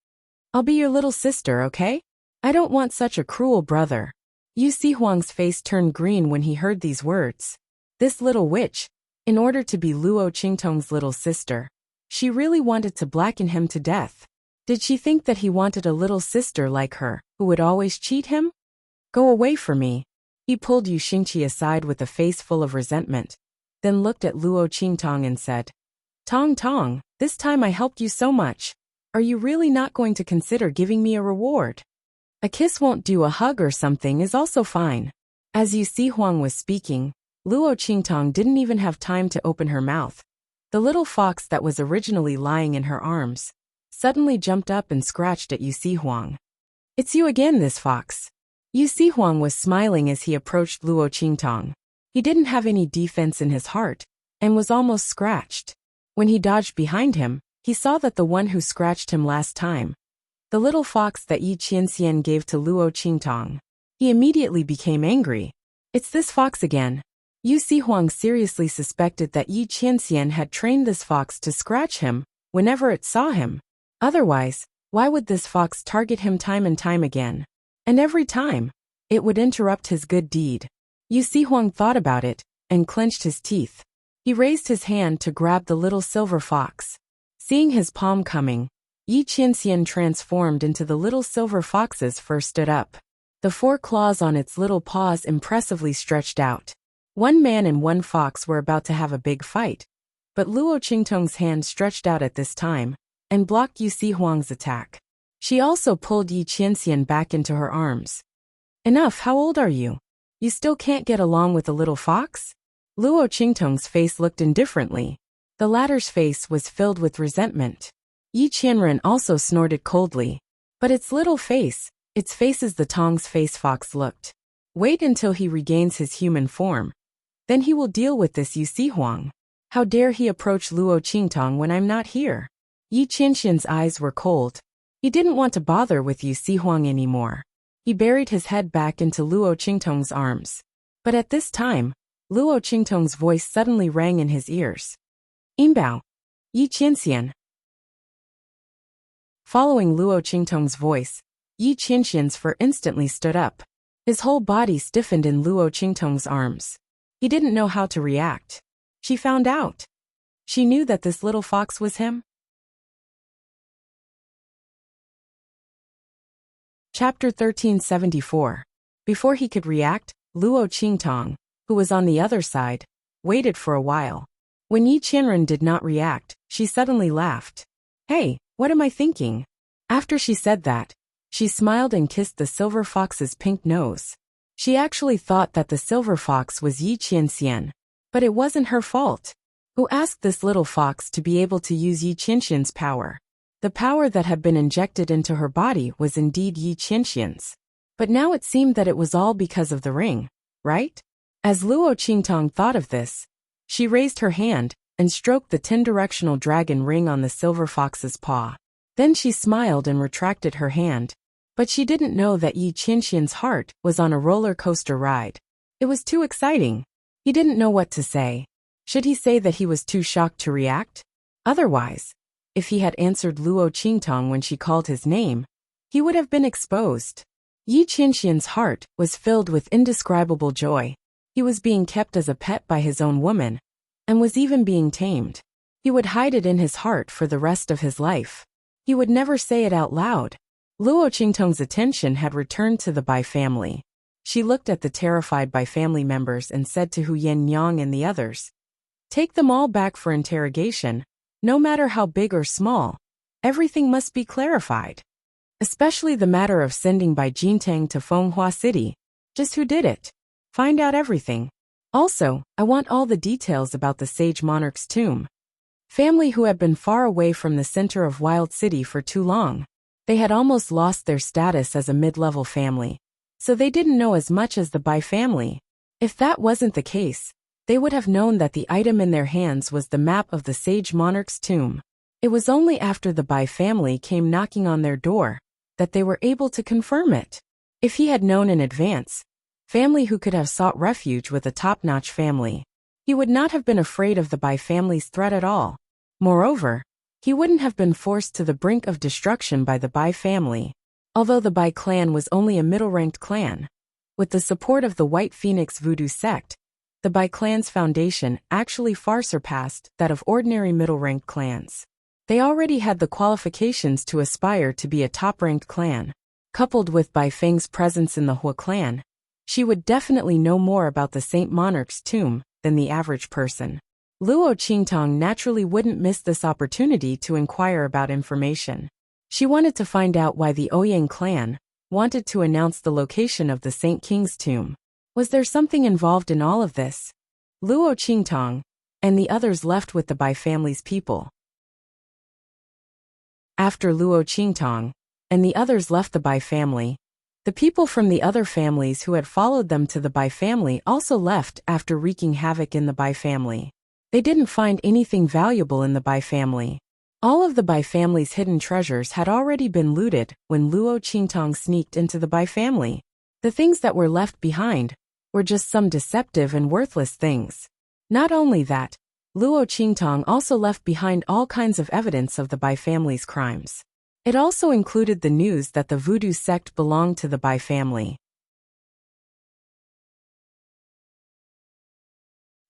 I'll be your little sister, okay? I don't want such a cruel brother. Yu Sihuang's face turned green when he heard these words. This little witch, in order to be Luo Qingtong's little sister, she really wanted to blacken him to death. Did she think that he wanted a little sister like her, who would always cheat him? Go away from me. He pulled Yu Xingqi aside with a face full of resentment, then looked at Luo Qingtong and said, Tong, this time I helped you so much. Are you really not going to consider giving me a reward? A kiss won't do, a hug or something is also fine. As Yu Sihuang was speaking, Luo Qingtong didn't even have time to open her mouth. The little fox that was originally lying in her arms suddenly jumped up and scratched at Yu Sihuang. It's you again, this fox. Yu Sihuang was smiling as he approached Luo Qingtong. He didn't have any defense in his heart, and was almost scratched. When he dodged behind him, he saw that the one who scratched him last time, the little fox that Yi Qianxian gave to Luo Qingtong. He immediately became angry. It's this fox again. Yu Sihuang seriously suspected that Yi Qianxian had trained this fox to scratch him whenever it saw him. Otherwise, why would this fox target him time and time again? And every time, it would interrupt his good deed. Yu Sihuang thought about it, and clenched his teeth. He raised his hand to grab the little silver fox. Seeing his palm coming, Yi Qianxian transformed into the little silver fox's fur stood up. The 4 claws on its little paws impressively stretched out. One man and one fox were about to have a big fight, but Luo Qingtong's hand stretched out at this time and blocked Yu Sihuang's attack. She also pulled Yi Qianxian back into her arms. Enough, how old are you? You still can't get along with a little fox? Luo Qingtong's face looked indifferently. The latter's face was filled with resentment. Yi Qianren also snorted coldly. But its little face, its face is the Tong's face, fox looked. Wait until he regains his human form. Then he will deal with this Yu Sihuang. How dare he approach Luo Qingtong when I'm not here? Yi Qianxian's eyes were cold. He didn't want to bother with Yu Sihuang anymore. He buried his head back into Luo Qingtong's arms. But at this time, Luo Qingtong's voice suddenly rang in his ears. Inbao. Yi Qianxian. Following Luo Qingtong's voice, Yi Qianxian's fur instantly stood up. His whole body stiffened in Luo Qingtong's arms. He didn't know how to react. She found out. She knew that this little fox was him. Chapter 1374. Before he could react, Luo Qingtong, who was on the other side, waited for a while. When Yi Qianren did not react, she suddenly laughed. Hey, what am I thinking? After she said that, she smiled and kissed the silver fox's pink nose. She actually thought that the silver fox was Yi Qianxian, but it wasn't her fault. Who asked this little fox to be able to use Yi Qianxian's power? The power that had been injected into her body was indeed Yi Qianxian's. But now it seemed that it was all because of the ring, right? As Luo Qingtong thought of this, she raised her hand and stroked the 10-directional dragon ring on the silver fox's paw. Then she smiled and retracted her hand. But she didn't know that Yi Qianxian's heart was on a roller coaster ride. It was too exciting. He didn't know what to say. Should he say that he was too shocked to react? Otherwise, if he had answered Luo Qingtong when she called his name, he would have been exposed. Yi Qianxian's heart was filled with indescribable joy. He was being kept as a pet by his own woman, and was even being tamed. He would hide it in his heart for the rest of his life. He would never say it out loud. Luo Qingtong's attention had returned to the Bai family. She looked at the terrified Bai family members and said to Hu Yannyang and the others, "Take them all back for interrogation. No matter how big or small, everything must be clarified. Especially the matter of sending Bai Jintang to Fenghua City. Just who did it? Find out everything. Also, I want all the details about the sage monarch's tomb." Family who had been far away from the center of Wild City for too long. They had almost lost their status as a mid-level family, so they didn't know as much as the Bai family. If that wasn't the case, they would have known that the item in their hands was the map of the sage monarch's tomb. It was only after the Bai family came knocking on their door that they were able to confirm it. If he had known in advance, family who could have sought refuge with a top-notch family, he would not have been afraid of the Bai family's threat at all. Moreover, he wouldn't have been forced to the brink of destruction by the Bai family. Although the Bai clan was only a middle-ranked clan, with the support of the White Phoenix Voodoo sect, the Bai clan's foundation actually far surpassed that of ordinary middle-ranked clans. They already had the qualifications to aspire to be a top-ranked clan. Coupled with Bai Feng's presence in the Hua clan, she would definitely know more about the Saint Monarch's tomb than the average person. Luo Qingtong naturally wouldn't miss this opportunity to inquire about information. She wanted to find out why the Ouyang clan wanted to announce the location of the Saint King's tomb. Was there something involved in all of this? Luo Qingtong and the others left with the Bai family's people. After Luo Qingtong and the others left the Bai family, the people from the other families who had followed them to the Bai family also left after wreaking havoc in the Bai family. They didn't find anything valuable in the Bai family. All of the Bai family's hidden treasures had already been looted when Luo Qingtong sneaked into the Bai family. The things that were left behind were just some deceptive and worthless things. Not only that, Luo Qingtong also left behind all kinds of evidence of the Bai family's crimes. It also included the news that the Voodoo sect belonged to the Bai family.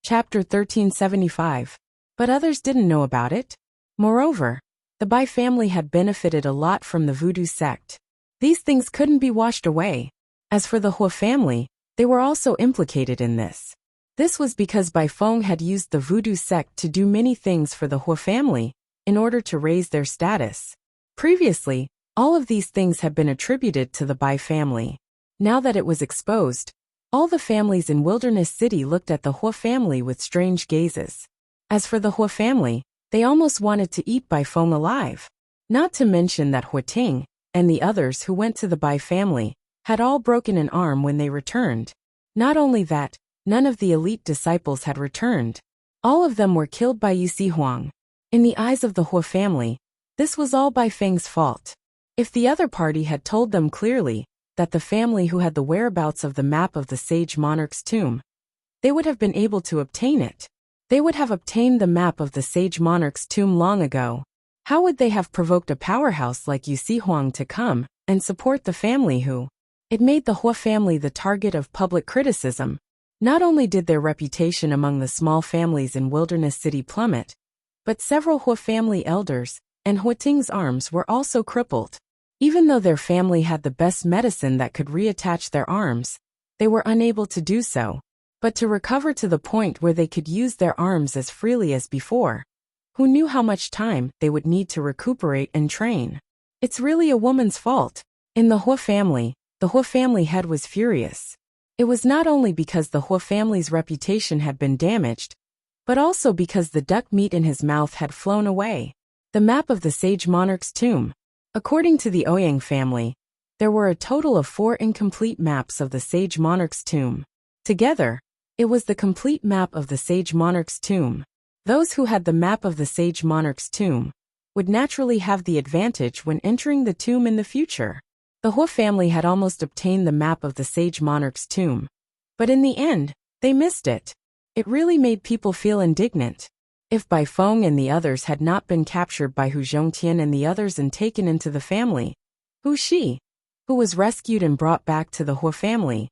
Chapter 1375. But others didn't know about it. Moreover, the Bai family had benefited a lot from the Voodoo sect. These things couldn't be washed away. As for the Hua family, they were also implicated in this. This was because Bai Feng had used the Voodoo sect to do many things for the Hua family in order to raise their status. Previously, all of these things had been attributed to the Bai family. Now that it was exposed, all the families in Wilderness City looked at the Hua family with strange gazes. As for the Hua family, they almost wanted to eat Bai Feng alive. Not to mention that Hua Ting and the others who went to the Bai family had all broken an arm when they returned. Not only that, none of the elite disciples had returned. All of them were killed by Yusi Huang. In the eyes of the Hua family, this was all Bai Feng's fault. If the other party had told them clearly that the family who had the whereabouts of the map of the sage monarch's tomb, they would have been able to obtain it. They would have obtained the map of the sage monarch's tomb long ago. How would they have provoked a powerhouse like Yusi Huang to come and support the family who? It made the Hua family the target of public criticism. Not only did their reputation among the small families in Wilderness City plummet, but several Hua family elders and Hua Ting's arms were also crippled. Even though their family had the best medicine that could reattach their arms, they were unable to do so. But to recover to the point where they could use their arms as freely as before, who knew how much time they would need to recuperate and train? It's really a woman's fault. In the Hua family head was furious. It was not only because the Hua family's reputation had been damaged, but also because the duck meat in his mouth had flown away. The map of the sage monarch's tomb. According to the Ouyang family, there were a total of 4 incomplete maps of the sage monarch's tomb. Together, it was the complete map of the sage monarch's tomb. Those who had the map of the sage monarch's tomb would naturally have the advantage when entering the tomb in the future. The Hua family had almost obtained the map of the sage monarch's tomb, but in the end, they missed it. It really made people feel indignant. If Bai Feng and the others had not been captured by Hu Zhongtian and the others and taken into the family, Hu Shi, who was rescued and brought back to the Hua family,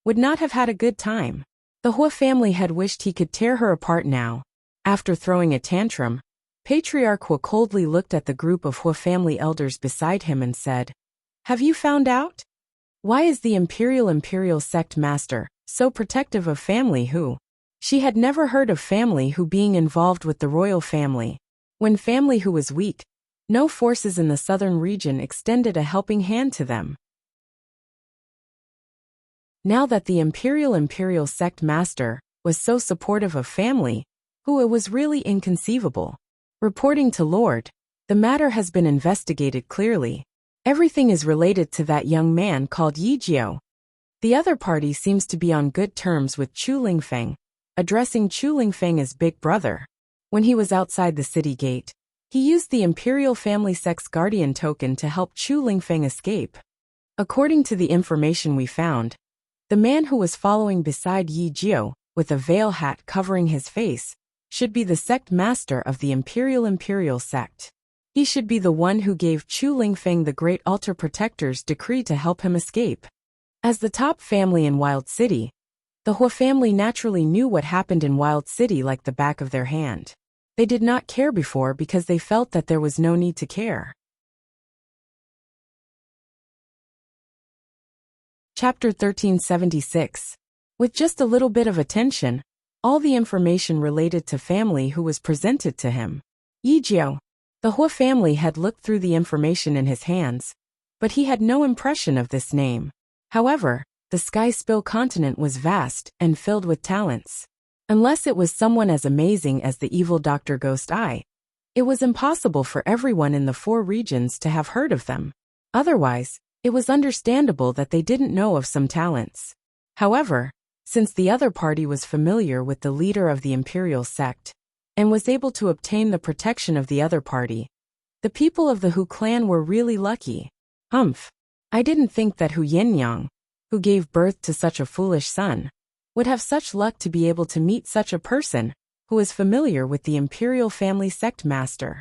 would not have had a good time. The Hua family had wished he could tear her apart now. After throwing a tantrum, Patriarch Hua coldly looked at the group of Hua family elders beside him and said, "Have you found out? Why is the imperial sect master so protective of family Hu?" She had never heard of family Hu being involved with the royal family. When family Hu was weak, no forces in the southern region extended a helping hand to them. Now that the imperial sect master was so supportive of family Hu, it was really inconceivable. Reporting to Lord, the matter has been investigated clearly. Everything is related to that young man called Yi Jiao. The other party seems to be on good terms with Chu Lingfeng, addressing Chu Lingfeng as big brother. When he was outside the city gate, he used the imperial family sect's guardian token to help Chu Lingfeng escape. According to the information we found, the man who was following beside Yi Jiao, with a veil hat covering his face, should be the sect master of the imperial sect. He should be the one who gave Chu Lingfeng the Great Altar Protector's decree to help him escape. As the top family in Wild City, the Hua family naturally knew what happened in Wild City like the back of their hand. They did not care before because they felt that there was no need to care. Chapter 1376. With just a little bit of attention, all the information related to family Hu was presented to him. Yi Jiao, the Hua family had looked through the information in his hands, but he had no impression of this name. However, the Sky Spill continent was vast and filled with talents. Unless it was someone as amazing as the evil Dr. Ghost Eye, it was impossible for everyone in the 4 regions to have heard of them. Otherwise, it was understandable that they didn't know of some talents. However, since the other party was familiar with the leader of the imperial sect and was able to obtain the protection of the other party, the people of the Hu clan were really lucky. I didn't think that Hu Yinyang, who gave birth to such a foolish son, would have such luck to be able to meet such a person who is familiar with the imperial family sect master.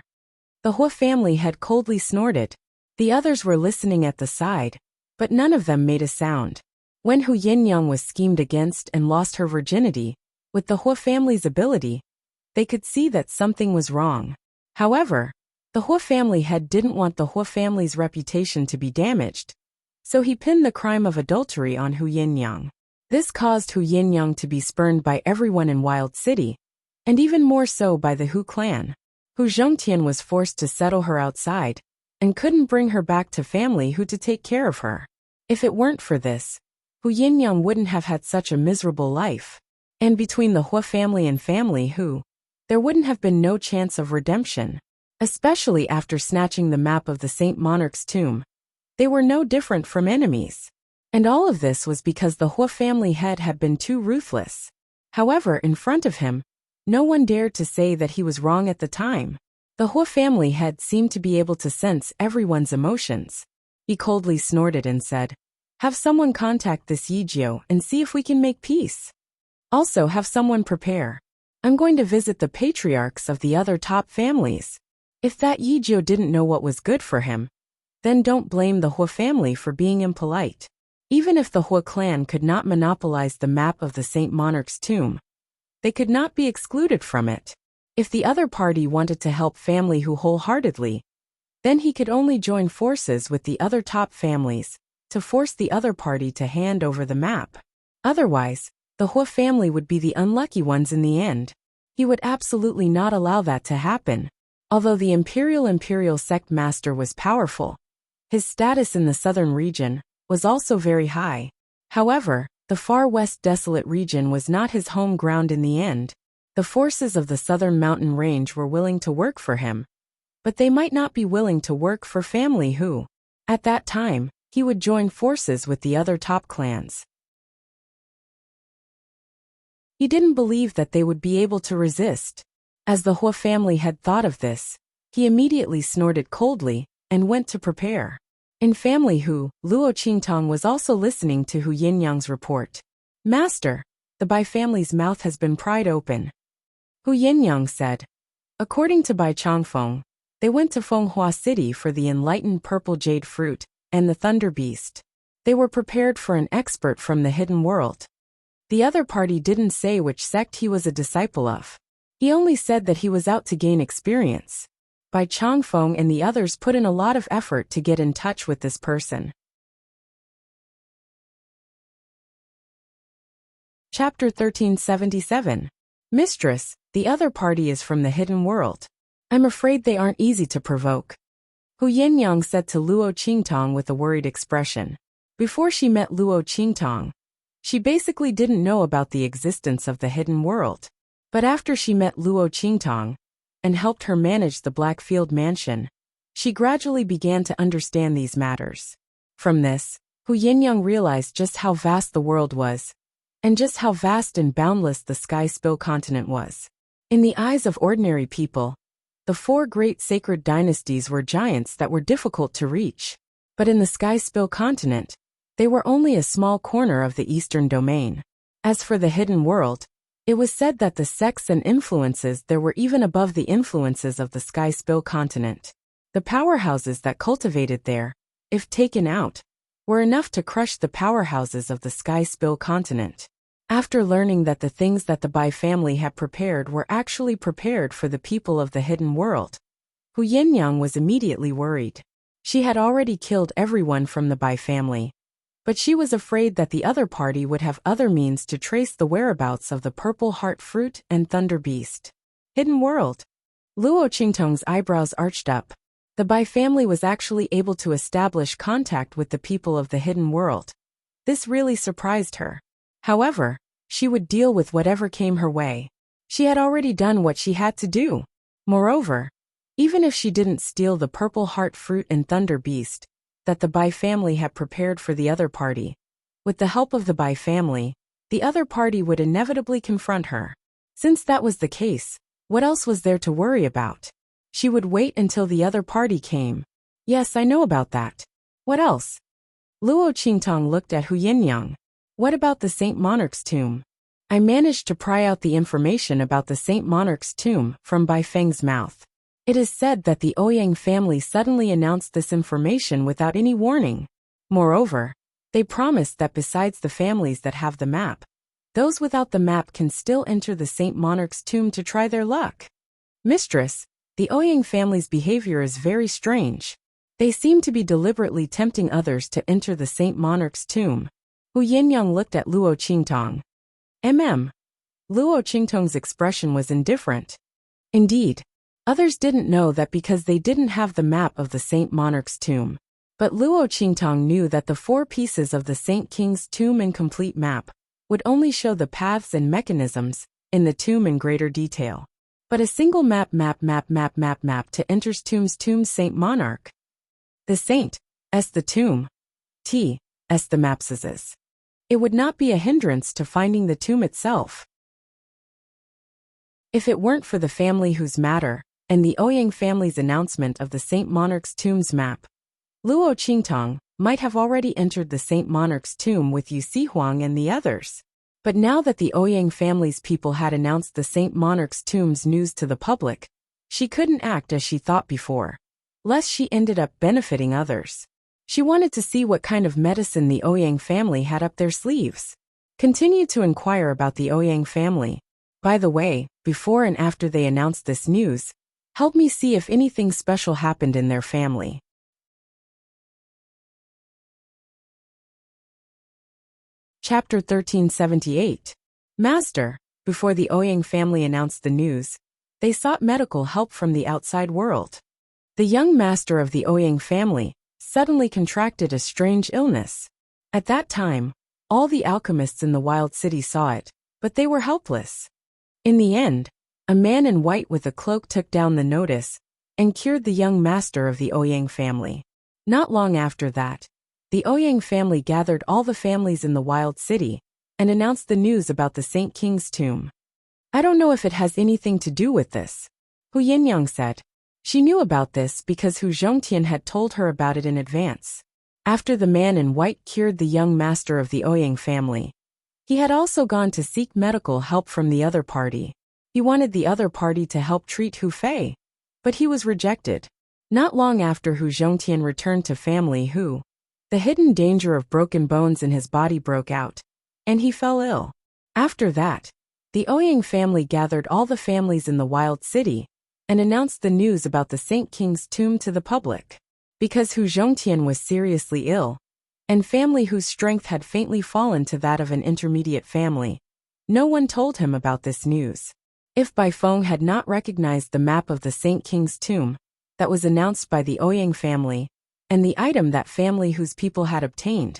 The Hua family had coldly snorted. The others were listening at the side, but none of them made a sound. When Hu Yinyang was schemed against and lost her virginity, with the Hua family's ability, they could see that something was wrong. However, the Hua family head didn't want the Hua family's reputation to be damaged, so he pinned the crime of adultery on Hu Yinyang. This caused Hu Yinyang to be spurned by everyone in Wild City, and even more so by the Hu clan. Hu Zhongtian was forced to settle her outside, and couldn't bring her back to family Hu to take care of her. If it weren't for this, Hu Yinyang wouldn't have had such a miserable life. And between the Hua family and family Hu, there wouldn't have been no chance of redemption. Especially after snatching the map of the Saint Monarch's tomb. They were no different from enemies. And all of this was because the Hua family head had been too ruthless. However, in front of him, no one dared to say that he was wrong at the time. The Hua family head seemed to be able to sense everyone's emotions. He coldly snorted and said, "Have someone contact this Yi Jiao and see if we can make peace. Also have someone prepare. I'm going to visit the patriarchs of the other top families." If that Yi Jiao didn't know what was good for him, then don't blame the Hua family for being impolite. Even if the Hua clan could not monopolize the map of the Saint Monarch's tomb, they could not be excluded from it. If the other party wanted to help family Hu wholeheartedly, then he could only join forces with the other top families to force the other party to hand over the map. Otherwise, the Hua family would be the unlucky ones in the end. He would absolutely not allow that to happen. Although the imperial sect master was powerful, his status in the southern region was also very high. However, the far west desolate region was not his home ground in the end. The forces of the southern mountain range were willing to work for him, but they might not be willing to work for family who, at that time, he would join forces with the other top clans. He didn't believe that they would be able to resist. As the Hua family had thought of this, he immediately snorted coldly and went to prepare. In family Hu, Luo Qingtong was also listening to Hu Yinyang's report. Master, the Bai family's mouth has been pried open. Hu Yinyang said. According to Bai Changfeng, they went to Fenghua City for the enlightened purple jade fruit and the thunder beast. They were prepared for an expert from the hidden world. The other party didn't say which sect he was a disciple of. He only said that he was out to gain experience. Bai Changfeng and the others put in a lot of effort to get in touch with this person. Chapter 1377. Mistress, the other party is from the hidden world. I'm afraid they aren't easy to provoke. Hu Yinyang said to Luo Qingtong with a worried expression. Before she met Luo Qingtong, she basically didn't know about the existence of the hidden world. But after she met Luo Qingtong and helped her manage the Blackfield mansion, she gradually began to understand these matters. From this, Hu Yinyang realized just how vast the world was, and just how vast and boundless the Sky Spill continent was. In the eyes of ordinary people, the four great sacred dynasties were giants that were difficult to reach. But in the Sky Spill continent, they were only a small corner of the eastern domain. As for the hidden world, it was said that the sects and influences there were even above the influences of the Sky Spill continent. The powerhouses that cultivated there, if taken out, were enough to crush the powerhouses of the Sky Spill continent. After learning that the things that the Bai family had prepared were actually prepared for the people of the hidden world, Hu Yinyang was immediately worried. She had already killed everyone from the Bai family, but she was afraid that the other party would have other means to trace the whereabouts of the purple heart fruit and thunder beast. Hidden world. Luo Qingtong's eyebrows arched up. The Bai family was actually able to establish contact with the people of the hidden world. This really surprised her. However, she would deal with whatever came her way. She had already done what she had to do. Moreover, even if she didn't steal the purple heart fruit and thunder beast that the Bai family had prepared for the other party, with the help of the Bai family, the other party would inevitably confront her. Since that was the case, what else was there to worry about? She would wait until the other party came. Yes, I know about that. What else? Luo Qingtong looked at Hu Yinyang. What about the Saint Monarch's tomb? I managed to pry out the information about the Saint Monarch's tomb from Bai Feng's mouth. It is said that the Ouyang family suddenly announced this information without any warning. Moreover, they promised that besides the families that have the map, those without the map can still enter the Saint Monarch's tomb to try their luck. Mistress, the Ouyang family's behavior is very strange. They seem to be deliberately tempting others to enter the Saint Monarch's tomb. Hu Yinyang looked at Luo Qingtong. Luo Qingtong's expression was indifferent. Indeed, others didn't know that because they didn't have the map of the Saint Monarch's tomb. But Luo Qingtong knew that the 4 pieces of the Saint King's tomb incomplete map would only show the paths and mechanisms in the tomb in greater detail. But a single map to enters tomb's Saint Monarch. The Saint, S the tomb, T, S the mapses. It would not be a hindrance to finding the tomb itself. If it weren't for the family whose matter, and the Ouyang family's announcement of the Saint Monarch's tomb's map, Luo Qingtong might have already entered the Saint Monarch's tomb with Yu Sihuang and the others. But now that the Ouyang family's people had announced the Saint Monarch's tomb's news to the public, she couldn't act as she thought before, lest she ended up benefiting others. She wanted to see what kind of medicine the Ouyang family had up their sleeves. Continued to inquire about the Ouyang family. By the way, before and after they announced this news, help me see if anything special happened in their family. Chapter 1378. Master, before the Ouyang family announced the news, they sought medical help from the outside world. The young master of the Ouyang family suddenly contracted a strange illness. At that time, all the alchemists in the wild city saw it, but they were helpless. In the end, a man in white with a cloak took down the notice and cured the young master of the Ouyang family. Not long after that, the Ouyang family gathered all the families in the wild city and announced the news about the Saint King's tomb. I don't know if it has anything to do with this, Hu Yinyang said. She knew about this because Hu Zhongtian had told her about it in advance. After the man in white cured the young master of the Ouyang family, he had also gone to seek medical help from the other party. He wanted the other party to help treat Hu Fei, but he was rejected. Not long after Hu Zhongtian returned to family the hidden danger of broken bones in his body broke out, and he fell ill. After that, the Ouyang family gathered all the families in the wild city and announced the news about the Saint King's tomb to the public. Because Hu Zhongtian was seriously ill, and family whose strength had faintly fallen to that of an intermediate family, no one told him about this news. If Bai Feng had not recognized the map of the Saint King's tomb that was announced by the Ouyang family and the item that family whose people had obtained,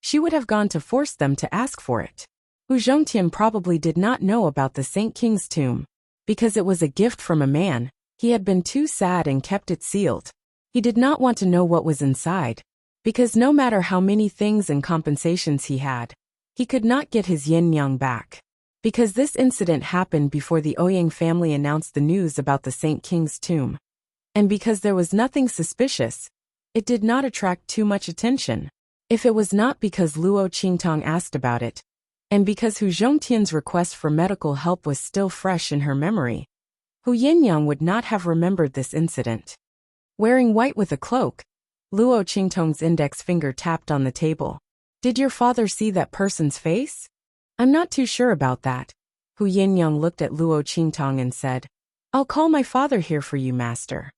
she would have gone to force them to ask for it. Hu Zhongtian probably did not know about the Saint King's tomb. Because it was a gift from a man, he had been too sad and kept it sealed. He did not want to know what was inside, because no matter how many things and compensations he had, he could not get his yin-yang back. Because this incident happened before the Ouyang family announced the news about the Saint King's tomb. And because there was nothing suspicious, it did not attract too much attention. If it was not because Luo Qingtong asked about it, and because Hu Zhongtian's request for medical help was still fresh in her memory, Hu Yinyang would not have remembered this incident. Wearing white with a cloak, Luo Qingtong's index finger tapped on the table. Did your father see that person's face? I'm not too sure about that. Hu Yinyang looked at Luo Qingtong and said, I'll call my father here for you, master.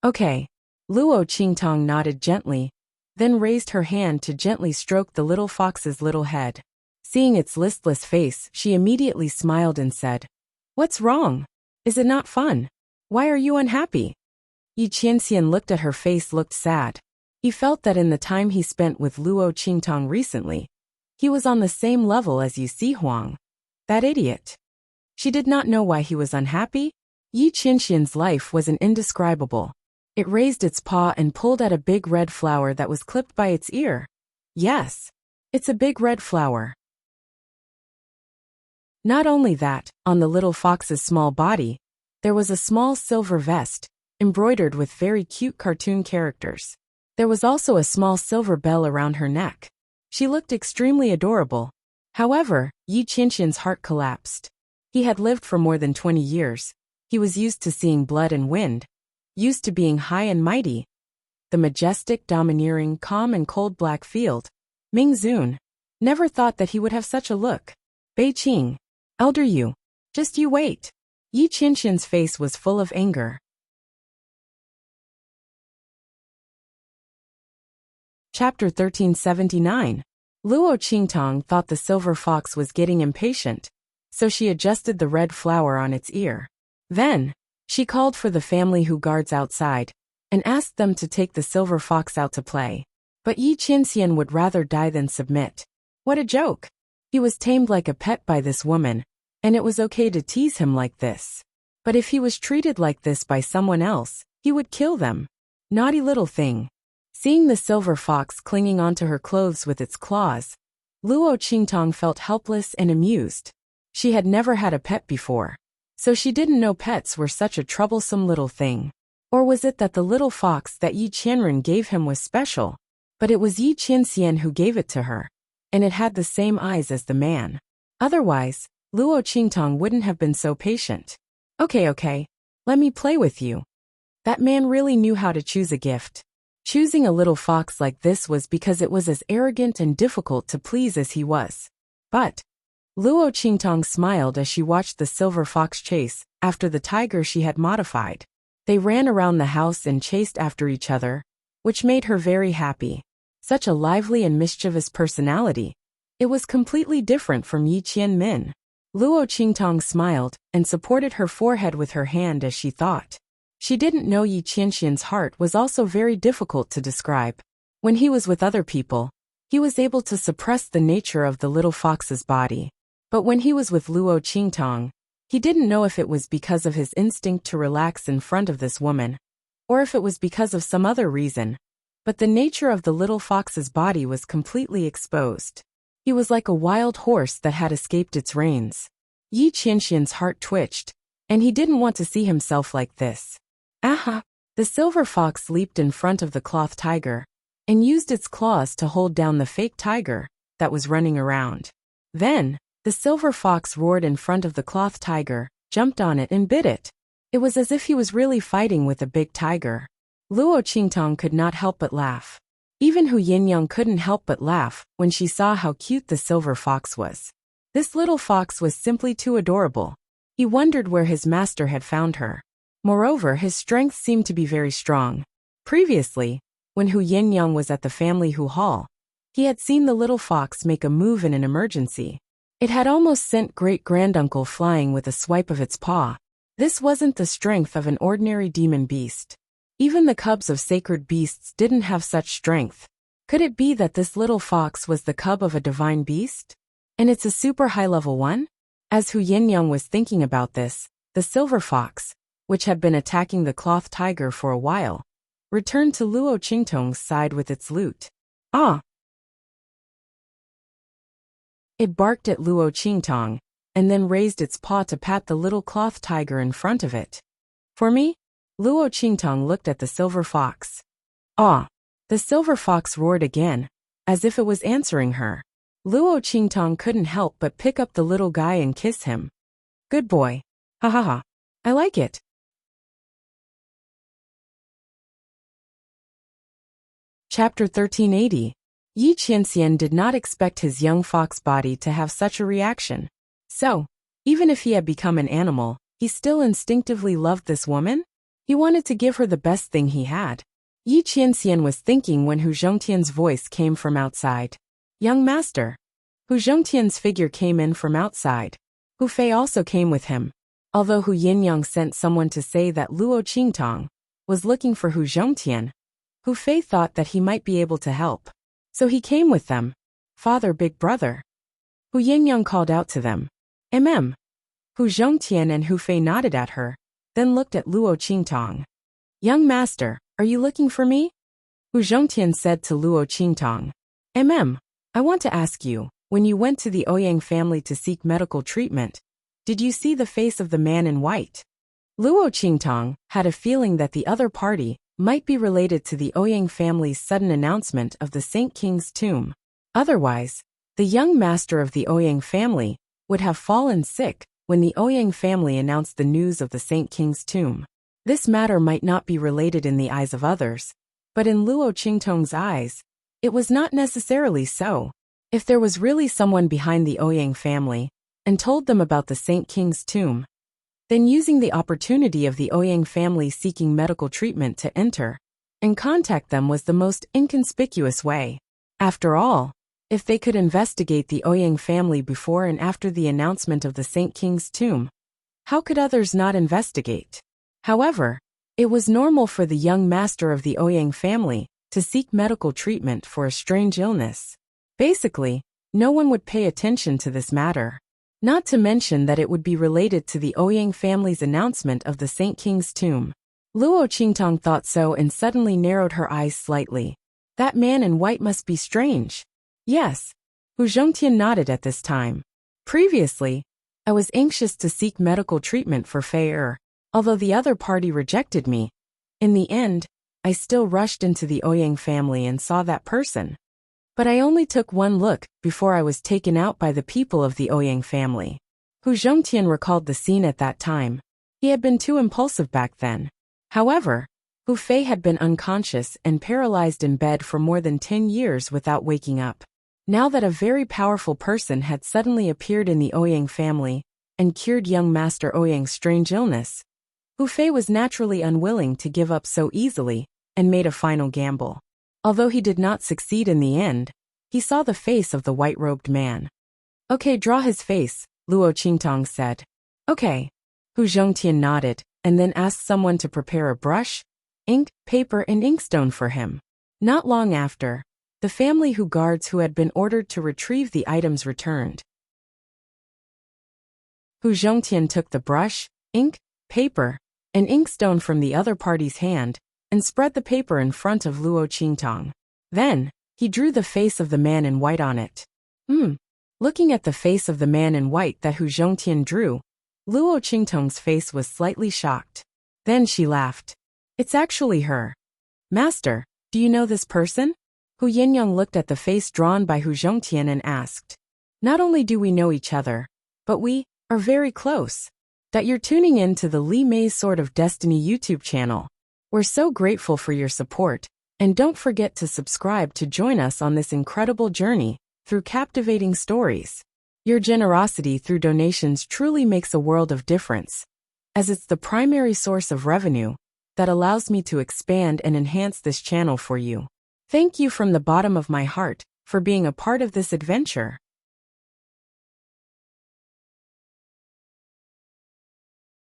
Okay. Luo Qingtong nodded gently, then raised her hand to gently stroke the little fox's little head. Seeing its listless face, she immediately smiled and said, What's wrong? Is it not fun? Why are you unhappy? Yi Qianxian looked at her face, looked sad. He felt that in the time he spent with Luo Qingtong recently, he was on the same level as Yi Sihuang. That idiot. She did not know why he was unhappy. Yi Qianxian's life was an indescribable. It raised its paw and pulled at a big red flower that was clipped by its ear. Yes, it's a big red flower. Not only that, on the little fox's small body, there was a small silver vest, embroidered with very cute cartoon characters. There was also a small silver bell around her neck. She looked extremely adorable. However, Yi Qianxian's heart collapsed. He had lived for more than 20 years. He was used to seeing blood and wind, used to being high and mighty. The majestic, domineering, calm and cold black field. Ming Zun never thought that he would have such a look. Bei Qing. Elder you. Just you wait. Yi Qianxian's face was full of anger. Chapter 1379. Luo Qingtong thought the silver fox was getting impatient, so she adjusted the red flower on its ear. Then, she called for the family who guards outside, and asked them to take the silver fox out to play. But Yi Qianxian would rather die than submit. What a joke! He was tamed like a pet by this woman, and it was okay to tease him like this. But if he was treated like this by someone else, he would kill them. Naughty little thing. Seeing the silver fox clinging onto her clothes with its claws, Luo Qingtong felt helpless and amused. She had never had a pet before, so she didn't know pets were such a troublesome little thing. Or was it that the little fox that Yi Qianren gave him was special? But it was Yi Qianxian who gave it to her, and it had the same eyes as the man. Otherwise, Luo Qingtong wouldn't have been so patient. Okay, let me play with you. That man really knew how to choose a gift. Choosing a little fox like this was because it was as arrogant and difficult to please as he was. But Luo Qingtong smiled as she watched the silver fox chase after the tiger she had modified. They ran around the house and chased after each other, which made her very happy. Such a lively and mischievous personality. It was completely different from Yi Qianmin. Luo Qingtong smiled and supported her forehead with her hand as she thought. She didn't know Yi Qianxian's heart was also very difficult to describe. When he was with other people, he was able to suppress the nature of the little fox's body. But when he was with Luo Qingtong, he didn't know if it was because of his instinct to relax in front of this woman, or if it was because of some other reason, but the nature of the little fox's body was completely exposed. He was like a wild horse that had escaped its reins. Yi Qianxian's heart twitched, and he didn't want to see himself like this. Aha! The silver fox leaped in front of the cloth tiger and used its claws to hold down the fake tiger that was running around. Then, the silver fox roared in front of the cloth tiger, jumped on it and bit it. It was as if he was really fighting with a big tiger. Luo Qingtong could not help but laugh. Even Hu Yinyang couldn't help but laugh when she saw how cute the silver fox was. This little fox was simply too adorable. He wondered where his master had found her. Moreover, his strength seemed to be very strong. Previously, when Hu Yinyang was at the family Hu Hall, he had seen the little fox make a move in an emergency. It had almost sent great-granduncle flying with a swipe of its paw. This wasn't the strength of an ordinary demon beast. Even the cubs of sacred beasts didn't have such strength. Could it be that this little fox was the cub of a divine beast? And it's a super high-level one? As Hu Yinyang was thinking about this, the silver fox, which had been attacking the cloth tiger for a while, returned to Luo Qingtong's side with its lute. Ah! It barked at Luo Qingtong, and then raised its paw to pat the little cloth tiger in front of it. For me? Luo Qingtong looked at the silver fox. Ah! The silver fox roared again, as if it was answering her. Luo Qingtong couldn't help but pick up the little guy and kiss him. Good boy. Ha ha ha. I like it. Chapter 1380. Yi Qianxian did not expect his young fox body to have such a reaction. So, even if he had become an animal, he still instinctively loved this woman? He wanted to give her the best thing he had. Yi Qianxian was thinking when Hu Zhongtian's voice came from outside. Young master. Hu Zhongtian's figure came in from outside. Hu Fei also came with him. Although Hu Yinyang sent someone to say that Luo Qingtong was looking for Hu Zhongtian, Hu Fei thought that he might be able to help. So he came with them. Father, big brother. Hu Yinyang called out to them. Mm. Hu Zhongtian and Hu Fei nodded at her, then looked at Luo Qingtong. Young master, are you looking for me? Hu Zhongtian said to Luo Qingtong. I want to ask you, when you went to the Ouyang family to seek medical treatment, did you see the face of the man in white? Luo Qingtong had a feeling that the other party might be related to the Ouyang family's sudden announcement of the Saint King's tomb. Otherwise, the young master of the Ouyang family would have fallen sick when the Ouyang family announced the news of the Saint King's tomb. This matter might not be related in the eyes of others, but in Luo Qingtong's eyes, it was not necessarily so. If there was really someone behind the Ouyang family and told them about the Saint King's tomb, then using the opportunity of the Ouyang family seeking medical treatment to enter and contact them was the most inconspicuous way. After all, if they could investigate the Ouyang family before and after the announcement of the Saint King's tomb, how could others not investigate? However, it was normal for the young master of the Ouyang family to seek medical treatment for a strange illness. Basically, no one would pay attention to this matter. Not to mention that it would be related to the Ouyang family's announcement of the Saint King's tomb. Luo Qingtong thought so and suddenly narrowed her eyes slightly. That man in white must be strange. Yes. Hu Zhongtian nodded at this time. Previously, I was anxious to seek medical treatment for Fei Er, although the other party rejected me. In the end, I still rushed into the Ouyang family and saw that person. But I only took one look before I was taken out by the people of the Ouyang family. Hu Zhongtian recalled the scene at that time. He had been too impulsive back then. However, Hu Fei had been unconscious and paralyzed in bed for more than 10 years without waking up. Now that a very powerful person had suddenly appeared in the Ouyang family and cured young Master Ouyang's strange illness, Hu Fei was naturally unwilling to give up so easily and made a final gamble. Although he did not succeed in the end, he saw the face of the white-robed man. Okay, draw his face, Luo Qingtong said. Okay. Hu Zhongtian nodded, and then asked someone to prepare a brush, ink, paper, and inkstone for him. Not long after, the family guards who had been ordered to retrieve the items returned. Hu Zhongtian took the brush, ink, paper, and inkstone from the other party's hand and spread the paper in front of Luo Qingtong. Then, he drew the face of the man in white on it. Looking at the face of the man in white that Hu Zhongtian drew, Luo Qingtong's face was slightly shocked. Then she laughed. It's actually her. Master, do you know this person? Hu Yinyang looked at the face drawn by Hu Zhongtian and asked. Not only do we know each other, but we are very close. That you're tuning in to the Li Mei's Sword of Destiny YouTube channel. We're so grateful for your support, and don't forget to subscribe to join us on this incredible journey through captivating stories. Your generosity through donations truly makes a world of difference, as it's the primary source of revenue that allows me to expand and enhance this channel for you. Thank you from the bottom of my heart for being a part of this adventure.